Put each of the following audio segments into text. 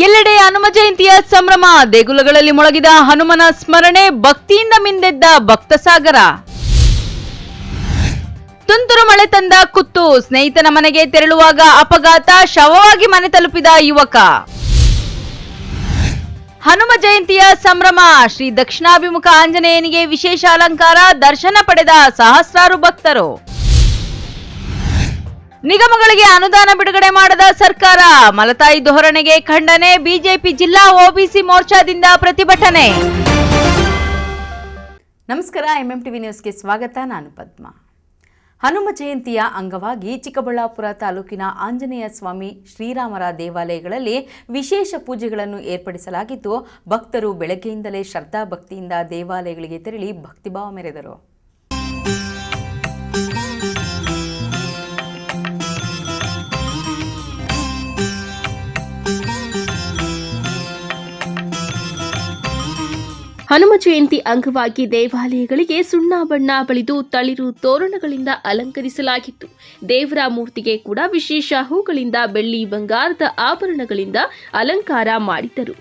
ಎಲ್ಲೆಡೆ ಹನುಮ ಜಯಂತಿಯ ಸಂಭ್ರಮ. ದೇಗುಲಗಳಲ್ಲಿ ಮೊಳಗಿದ ಹನುಮನ ಸ್ಮರಣೆ, ಭಕ್ತಿಯಿಂದ ಮಿಂದೆದ್ದ ಭಕ್ತ ಸಾಗರ. ತುಂತುರು ಮಳೆ ತಂದ ಕುತ್ತು, ಸ್ನೇಹಿತನ ಮನೆಗೆ ತೆರಳುವಾಗ ಅಪಘಾತ, ಶವವಾಗಿ ಮನೆ ತಲುಪಿದ ಯುವಕ. ಹನುಮ ಜಯಂತಿಯ ಸಂಭ್ರಮ. ಶ್ರೀ ದಕ್ಷಿಣಾಭಿಮುಖ ಆಂಜನೇಯನಿಗೆ ವಿಶೇಷ ಅಲಂಕಾರ, ದರ್ಶನ ಪಡೆದ ಸಹಸ್ರಾರು ಭಕ್ತರು. ನಿಗಮಗಳಿಗೆ ಅನುದಾನ ಬಿಡುಗಡೆ ಮಾಡದ ಸರ್ಕಾರ, ಮಲತಾಯಿ ಧೋರಣೆಗೆ ಖಂಡನೆ, ಬಿಜೆಪಿ ಜಿಲ್ಲಾ ಒಬಿಸಿ ಮೋರ್ಚಾದಿಂದ ಪ್ರತಿಭಟನೆ. ನಮಸ್ಕಾರ, ಎಂಎಂಟಿವಿ ನ್ಯೂಸ್ಗೆ ಸ್ವಾಗತ. ನಾನು ಪದ್ಮ. ಹನುಮ ಜಯಂತಿಯ ಅಂಗವಾಗಿ ಚಿಕ್ಕಬಳ್ಳಾಪುರ ತಾಲೂಕಿನ ಆಂಜನೇಯ ಸ್ವಾಮಿ, ಶ್ರೀರಾಮರ ದೇವಾಲಯಗಳಲ್ಲಿ ವಿಶೇಷ ಪೂಜೆಗಳನ್ನು ಏರ್ಪಡಿಸಲಾಗಿದ್ದು, ಭಕ್ತರು ಬೆಳಗ್ಗೆಯಿಂದಲೇ ಶ್ರದ್ಧಾ ಭಕ್ತಿಯಿಂದ ದೇವಾಲಯಗಳಿಗೆ ತೆರಳಿ ಭಕ್ತಿಭಾವ ಮೆರೆದರು. ಹನುಮ ಜಯಂತಿ ಅಂಗವಾಗಿ ದೇವಾಲಯಗಳಿಗೆ ಸುಣ್ಣ ಬಣ್ಣ ಬಳಿದು ತಳಿರು ತೋರಣಗಳಿಂದ ಅಲಂಕರಿಸಲಾಗಿತ್ತು. ದೇವರ ಮೂರ್ತಿಗೆ ಕೂಡ ವಿಶೇಷ ಹೂಗಳಿಂದ, ಬೆಳ್ಳಿ ಬಂಗಾರದ ಆಭರಣಗಳಿಂದ ಅಲಂಕಾರ ಮಾಡಿದ್ದರು.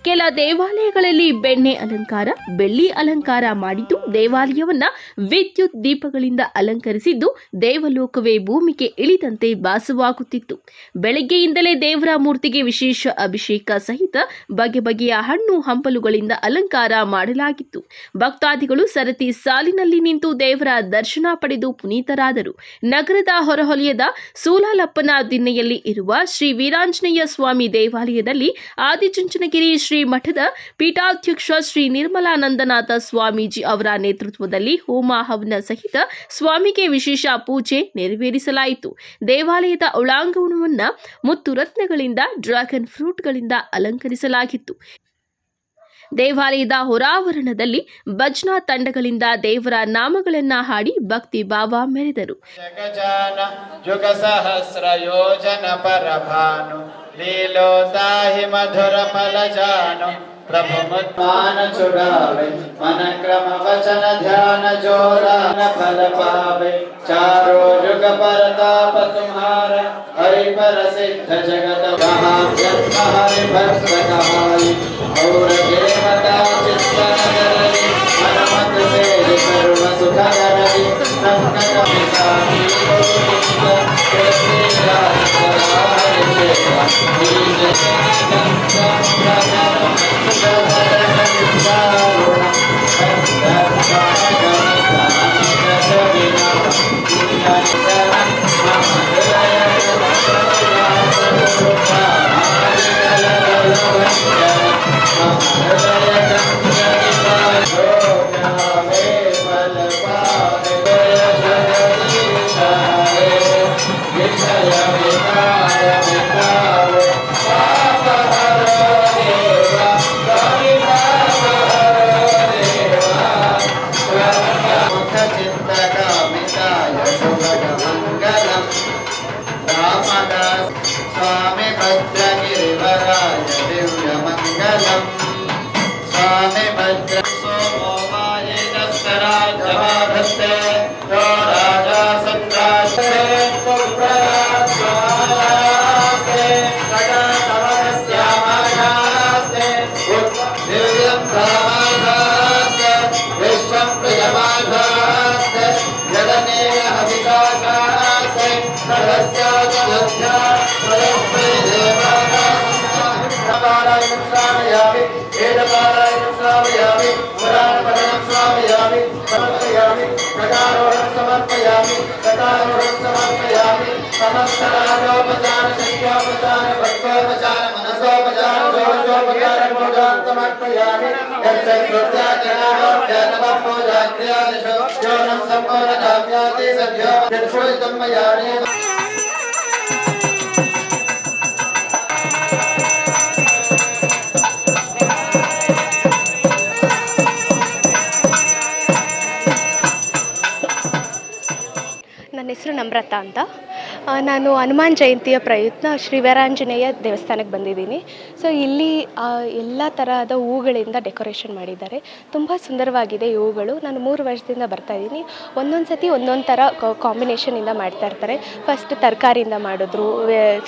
ಕೆಲ ದೇವಾಲಯಗಳಲ್ಲಿ ಬೆಣ್ಣೆ ಅಲಂಕಾರ, ಬೆಳ್ಳಿ ಅಲಂಕಾರ ಮಾಡಿದ್ದು, ದೇವಾಲಯವನ್ನ ವಿದ್ಯುತ್ ದೀಪಗಳಿಂದ ಅಲಂಕರಿಸಿದ್ದು, ದೇವಲೋಕವೇ ಭೂಮಿಗೆ ಇಳಿದಂತೆ ಭಾಸವಾಗುತ್ತಿತ್ತು. ಬೆಳಗ್ಗೆಯಿಂದಲೇ ದೇವರ ಮೂರ್ತಿಗೆ ವಿಶೇಷ ಅಭಿಷೇಕ ಸಹಿತ ಬಗೆ ಬಗೆಯ ಹಣ್ಣು ಹಂಪಲುಗಳಿಂದ ಅಲಂಕಾರ ಮಾಡಲಾಗಿತ್ತು. ಭಕ್ತಾದಿಗಳು ಸರತಿ ಸಾಲಿನಲ್ಲಿ ನಿಂತು ದೇವರ ದರ್ಶನ ಪಡೆದು ಪುನೀತರಾದರು. ನಗರದ ಹೊರವಲಯದ ಸೂಲಾಲಪ್ಪನ ದಿನ್ನೆಯಲ್ಲಿ ಇರುವ ಶ್ರೀ ವೀರಾಂಜನೇಯ ಸ್ವಾಮಿ ದೇವಾಲಯದಲ್ಲಿ ಆದಿಚುಂಚನಗಿರಿ ಶ್ರೀ ಮಠದ ಪೀಠಾಧ್ಯಕ್ಷ ಶ್ರೀ ನಿರ್ಮಲಾನಂದನಾಥ ಸ್ವಾಮೀಜಿ ಅವರ ನೇತೃತ್ವದಲ್ಲಿ ಹೋಮ ಹವನ ಸಹಿತ ಸ್ವಾಮಿಗೆ ವಿಶೇಷ ಪೂಜೆ ನೆರವೇರಿಸಲಾಯಿತು. ದೇವಾಲಯದ ಒಳಾಂಗಣವನ್ನು ಮುತ್ತು ರತ್ನಗಳಿಂದ, ಡ್ರ್ಯಾಗನ್ ಫ್ರೂಟ್ಗಳಿಂದ ಅಲಂಕರಿಸಲಾಗಿತ್ತು. ದೇವಾಲಯದ ಹೊರಾವರಣದಲ್ಲಿ ಭಜನಾ ತಂಡಗಳಿಂದ ದೇವರ ನಾಮಗಳನ್ನ ಹಾಡಿ ಭಕ್ತಿ ಭಾವ ಮೆರೆದರು. ಯುಗ ಸಹಸ್ರ ಯೋಜನ ಪರಭಾನು ಲೀಲೋತಾಹಿ ಮಧುರ ಫಲಜಾನು ಪ್ರಭು ಮುತ್ಮಾನ ಚುಡಾವೆ ಮನ ಕ್ರಮ ವಚನ ಧ್ಯಾನ ಜೋರಾನ ಫಲ ಪಾವೆ ಚಾರೋ ಯುಗ ಪರತಾಪ ತುಮ್ಹಾರ ಹರಿ पर सिद्ध जगत महाव्यत्म हरि भक्त कहाई और देवता चित्तनगरी मनमत से सर्व सुख करई संकट विसारी स्वामी भद्रगिरिवराय दिव्य मंगलम स्वामी भद्र सोमोमाये दस्तराजवाधस्ते यो राजा संरास्ते पुत्रराज्वालास्ते सगतवनस्यामायास्ते दिव्यं धामाधास्ते विश्वं प्रियमाधास्ते जगनेय हविकाशास्ते सरस्याद्यध्या ನನ್ನ ಹೆಸರು ನಮ್ರತಾ ಅಂತ. ನಾನು ಹನುಮಾನ್ ಜಯಂತಿಯ ಪ್ರಯುಕ್ತ ಶ್ರೀ ವೀರಾಂಜನೇಯ ದೇವಸ್ಥಾನಕ್ಕೆ ಬಂದಿದ್ದೀನಿ. ಸೊ ಇಲ್ಲಿ ಎಲ್ಲ ತರಹದ ಹೂಗಳಿಂದ ಡೆಕೋರೇಷನ್ ಮಾಡಿದ್ದಾರೆ. ತುಂಬ ಸುಂದರವಾಗಿದೆ ಈ ಹೂಗಳು. ನಾನು 3 ವರ್ಷದಿಂದ ಬರ್ತಾಯಿದ್ದೀನಿ. ಒಂದೊಂದು ಸತಿ ಒಂದೊಂದು ಥರ ಕಾಂಬಿನೇಷನಿಂದ ಮಾಡ್ತಾ ಇರ್ತಾರೆ. ಫಸ್ಟ್ ತರಕಾರಿಯಿಂದ ಮಾಡಿದ್ರು,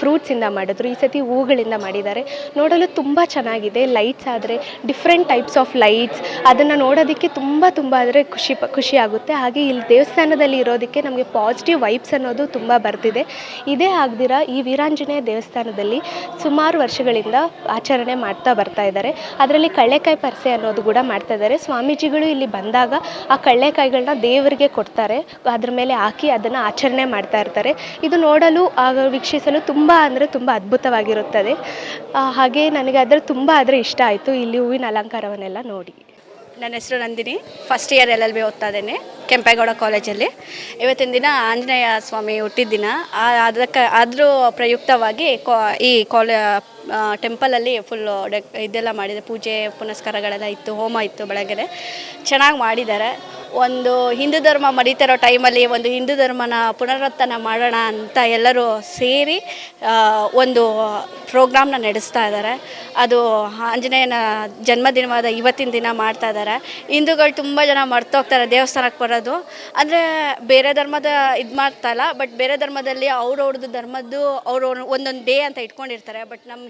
ಫ್ರೂಟ್ಸಿಂದ ಮಾಡಿದ್ರು, ಈ ಸತಿ ಹೂಗಳಿಂದ ಮಾಡಿದ್ದಾರೆ. ನೋಡಲು ತುಂಬ ಚೆನ್ನಾಗಿದೆ. ಲೈಟ್ಸ್ ಆದರೆ ಡಿಫ್ರೆಂಟ್ ಟೈಪ್ಸ್ ಆಫ್ ಲೈಟ್ಸ್, ಅದನ್ನು ನೋಡೋದಕ್ಕೆ ತುಂಬ ಅಂದರೆ ಖುಷಿ ಆಗುತ್ತೆ. ಹಾಗೆ ಇಲ್ಲಿ ದೇವಸ್ಥಾನದಲ್ಲಿ ಇರೋದಕ್ಕೆ ನಮಗೆ ಪಾಸಿಟಿವ್ ವೈಬ್ಸ್ ಅನ್ನೋದು ತುಂಬ ಬರ್ತಿದೆ. ಇದೇ ಆಗದಿರ ಈ ವೀರಾಂಜನೇಯ ದೇವಸ್ಥಾನದಲ್ಲಿ ಸುಮಾರು ವರ್ಷಗಳಿಂದ ಆಚರಣೆ ಮಾಡ್ತಾ ಬರ್ತಾ ಇದ್ದಾರೆ. ಅದರಲ್ಲಿ ಕಳ್ಳೆಕಾಯಿ ಪರಿಸೆ ಅನ್ನೋದು ಕೂಡ ಮಾಡ್ತಾ ಇದ್ದಾರೆ. ಸ್ವಾಮೀಜಿಗಳು ಇಲ್ಲಿ ಬಂದಾಗ ಆ ಕಳ್ಳೆಕಾಯಿಗಳನ್ನ ದೇವರಿಗೆ ಕೊಡ್ತಾರೆ, ಅದ್ರ ಮೇಲೆ ಹಾಕಿ ಅದನ್ನು ಆಚರಣೆ ಮಾಡ್ತಾ ಇರ್ತಾರೆ. ಇದು ನೋಡಲು ವೀಕ್ಷಿಸಲು ತುಂಬ ಅಂದರೆ ತುಂಬ ಅದ್ಭುತವಾಗಿರುತ್ತದೆ. ಹಾಗೆ ನನಗೆ ತುಂಬ ಇಷ್ಟ ಆಯಿತು ಇಲ್ಲಿ ಹೂವಿನ ಅಲಂಕಾರವನ್ನೆಲ್ಲ ನೋಡಿ. ನನ್ನ ಹೆಸರು ನಂದಿನಿ, ಫಸ್ಟ್ ಇಯರ್ LLB ಓದ್ತಾ ಇದ್ದೇನೆ ಕೆಂಪೇಗೌಡ ಕಾಲೇಜಲ್ಲಿ. ಇವತ್ತಿನ ದಿನ ಆಂಜನೇಯ ಸ್ವಾಮಿ ಹುಟ್ಟಿದ ದಿನ. ಅದ್ರ ಪ್ರಯುಕ್ತವಾಗಿ ಈ ಟೆಂಪಲಲ್ಲಿ ಫುಲ್ಲು ಇದೆಲ್ಲ ಮಾಡಿದೆ, ಪೂಜೆ ಪುನಸ್ಕಾರಗಳೆಲ್ಲ ಇತ್ತು, ಹೋಮ ಇತ್ತು, ಬೆಳಗ್ಗೆ ಚೆನ್ನಾಗಿ ಮಾಡಿದ್ದಾರೆ. ಒಂದು ಹಿಂದೂ ಧರ್ಮ ಮರೀತಿರೋ ಟೈಮಲ್ಲಿ ಒಂದು ಹಿಂದೂ ಧರ್ಮನ ಪುನರುತ್ಥಾನ ಮಾಡೋಣ ಅಂತ ಎಲ್ಲರೂ ಸೇರಿ ಒಂದು ಪ್ರೋಗ್ರಾಮ್ನ ನಡೆಸ್ತಾ ಇದ್ದಾರೆ. ಅದು ಆಂಜನೇಯನ ಜನ್ಮದಿನವಾದ ಇವತ್ತಿನ ದಿನ ಮಾಡ್ತಾ ಇದ್ದಾರೆ. ಹಿಂದೂಗಳು ತುಂಬ ಜನ ಮರ್ತೋಗ್ತಾರೆ ದೇವಸ್ಥಾನಕ್ಕೆ ಬರೋದು. ಅಂದರೆ ಬೇರೆ ಧರ್ಮದ ಇದು ಮಾಡ್ತಾ ಇಲ್ಲ, ಬಟ್ ಬೇರೆ ಧರ್ಮದಲ್ಲಿ ಅವ್ರವ್ರದ್ದು ಧರ್ಮದ್ದು ಅವರು ಒಂದೊಂದು ಡೇ ಅಂತ ಇಟ್ಕೊಂಡಿರ್ತಾರೆ. ಬಟ್ ನಮ್ಮ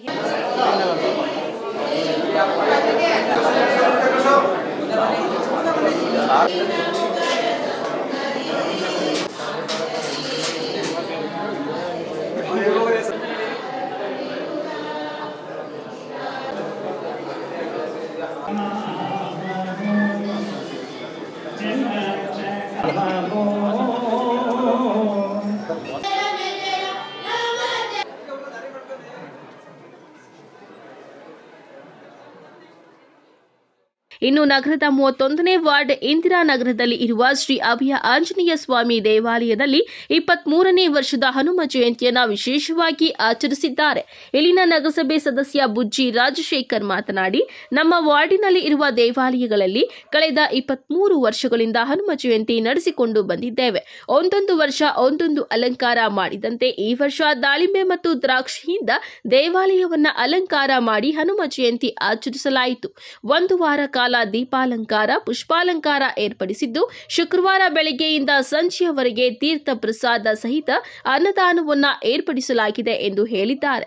ಇನ್ನು ನಗರದ 31ನೇ ವಾರ್ಡ್ ಇಂದಿರಾನಗರದಲ್ಲಿ ಇರುವ ಶ್ರೀ ಅಭಯ ಆಂಜನೇಯ ಸ್ವಾಮಿ ದೇವಾಲಯದಲ್ಲಿ 23ನೇ ವರ್ಷದ ಹನುಮ ಜಯಂತಿಯನ್ನು ವಿಶೇಷವಾಗಿ ಆಚರಿಸಿದ್ದಾರೆ. ಇಲ್ಲಿನ ನಗರಸಭೆ ಸದಸ್ಯ ಬುಜ್ಜಿ ರಾಜಶೇಖರ್ ಮಾತನಾಡಿ, ನಮ್ಮ ವಾರ್ಡಿನಲ್ಲಿ ಇರುವ ದೇವಾಲಯಗಳಲ್ಲಿ ಕಳೆದ 23 ವರ್ಷಗಳಿಂದ ಹನುಮ ಜಯಂತಿ ನಡೆಸಿಕೊಂಡು ಬಂದಿದ್ದೇವೆ. ಒಂದೊಂದು ವರ್ಷ ಒಂದೊಂದು ಅಲಂಕಾರ ಮಾಡಿದಂತೆ ಈ ವರ್ಷ ದಾಳಿಂಬೆ ಮತ್ತು ದ್ರಾಕ್ಷಿಯಿಂದ ದೇವಾಲಯವನ್ನ ಅಲಂಕಾರ ಮಾಡಿ ಹನುಮ ಜಯಂತಿ ಆಚರಿಸಲಾಯಿತು. ಒಂದು ವಾರ ಕಾಲ ದೀಪಾಲಂಕಾರ, ಪುಷ್ಪಾಲಂಕಾರ ಏರ್ಪಡಿಸಿದ್ದು, ಶುಕ್ರವಾರ ಬೆಳಗ್ಗೆಯಿಂದ ಸಂಜೆಯವರೆಗೆ ತೀರ್ಥ ಪ್ರಸಾದ ಸಹಿತ ಅನ್ನದಾನವನ್ನ ಏರ್ಪಡಿಸಲಾಗಿದೆ ಎಂದು ಹೇಳಿದ್ದಾರೆ.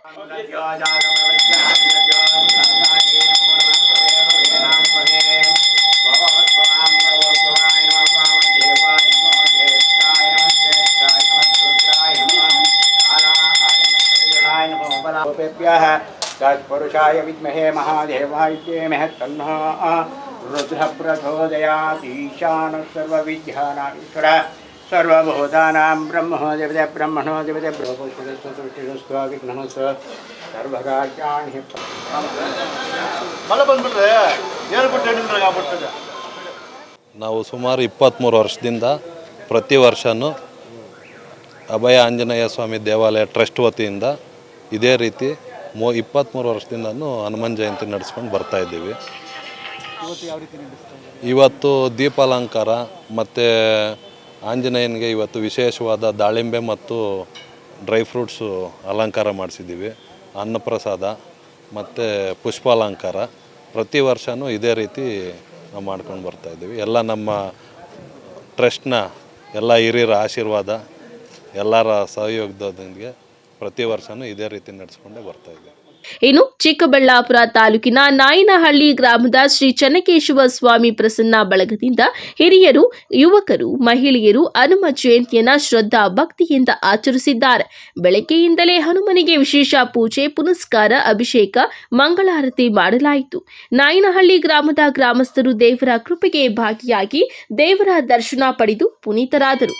तत्पुरुषाय विद्महे महादेवाय धीमहि तन्नो रुद्रः प्रचोदयात्. ईशानः सर्वविद्यानामीश्वर सर्वभूतानां ब्रह्मणो देवते ब्रह्मपुष्टिरस्तु विघ्नस्तु सर्वकार्याणि. ನಾವು ಸುಮಾರು 23 ವರ್ಷದಿಂದ ಪ್ರತಿ ವರ್ಷವೂ ಅಭಯ ಆಂಜನೇಯ ಸ್ವಾಮಿ ದೇವಾಲಯ ಟ್ರಸ್ಟ್ ವತಿಯಿಂದ ಇದೇ ರೀತಿ 23 ವರ್ಷದಿಂದನೂ ಹನುಮಾನ್ ಜಯಂತಿ ನಡೆಸ್ಕೊಂಡು ಬರ್ತಾಯಿದ್ದೀವಿ. ಇವತ್ತು ದೀಪಾಲಂಕಾರ ಮತ್ತು ಆಂಜನೇಯನಿಗೆ ಇವತ್ತು ವಿಶೇಷವಾದ ದಾಳಿಂಬೆ ಮತ್ತು ಡ್ರೈ ಫ್ರೂಟ್ಸು ಅಲಂಕಾರ ಮಾಡಿಸಿದ್ದೀವಿ. ಅನ್ನಪ್ರಸಾದ ಮತ್ತು ಪುಷ್ಪಾಲಂಕಾರ ಪ್ರತಿ ವರ್ಷವೂ ಇದೇ ರೀತಿ ನಾವು ಮಾಡ್ಕೊಂಡು ಬರ್ತಾಯಿದ್ದೀವಿ. ಎಲ್ಲ ನಮ್ಮ ಟ್ರಸ್ಟ್ನ ಎಲ್ಲ ಹಿರಿಯರ ಆಶೀರ್ವಾದ, ಎಲ್ಲರ ಸಹಯೋಗದೊಂದಿಗೆ ಪ್ರತಿ ವರ್ಷವೂ ಇದೇ ರೀತಿ ನಡೆಸ್ಕೊಂಡೇ ಬರ್ತಾಯಿದ್ದೀವಿ. ಇನ್ನು ಚಿಕ್ಕಬಳ್ಳಾಪುರ ತಾಲೂಕಿನ ನಾಯನಹಳ್ಳಿ ಗ್ರಾಮದ ಶ್ರೀ ಚೆನ್ನಕೇಶವ ಸ್ವಾಮಿ ಪ್ರಸನ್ನ ಬಳಗದಿಂದ ಹಿರಿಯರು, ಯುವಕರು, ಮಹಿಳೆಯರು ಹನುಮ ಜಯಂತಿಯನ್ನ ಶ್ರದ್ಧಾ ಭಕ್ತಿಯಿಂದ ಆಚರಿಸಿದ್ದಾರೆ. ಬೆಳಗ್ಗೆಯಿಂದಲೇ ಹನುಮನಿಗೆ ವಿಶೇಷ ಪೂಜೆ ಪುನಸ್ಕಾರ, ಅಭಿಷೇಕ, ಮಂಗಳಾರತಿ ಮಾಡಲಾಯಿತು. ನಾಯನಹಳ್ಳಿ ಗ್ರಾಮದ ಗ್ರಾಮಸ್ಥರು ದೇವರ ಕೃಪೆಗೆ ಭಾಗಿಯಾಗಿ ದೇವರ ದರ್ಶನ ಪಡೆದು ಪುನೀತರಾದರು.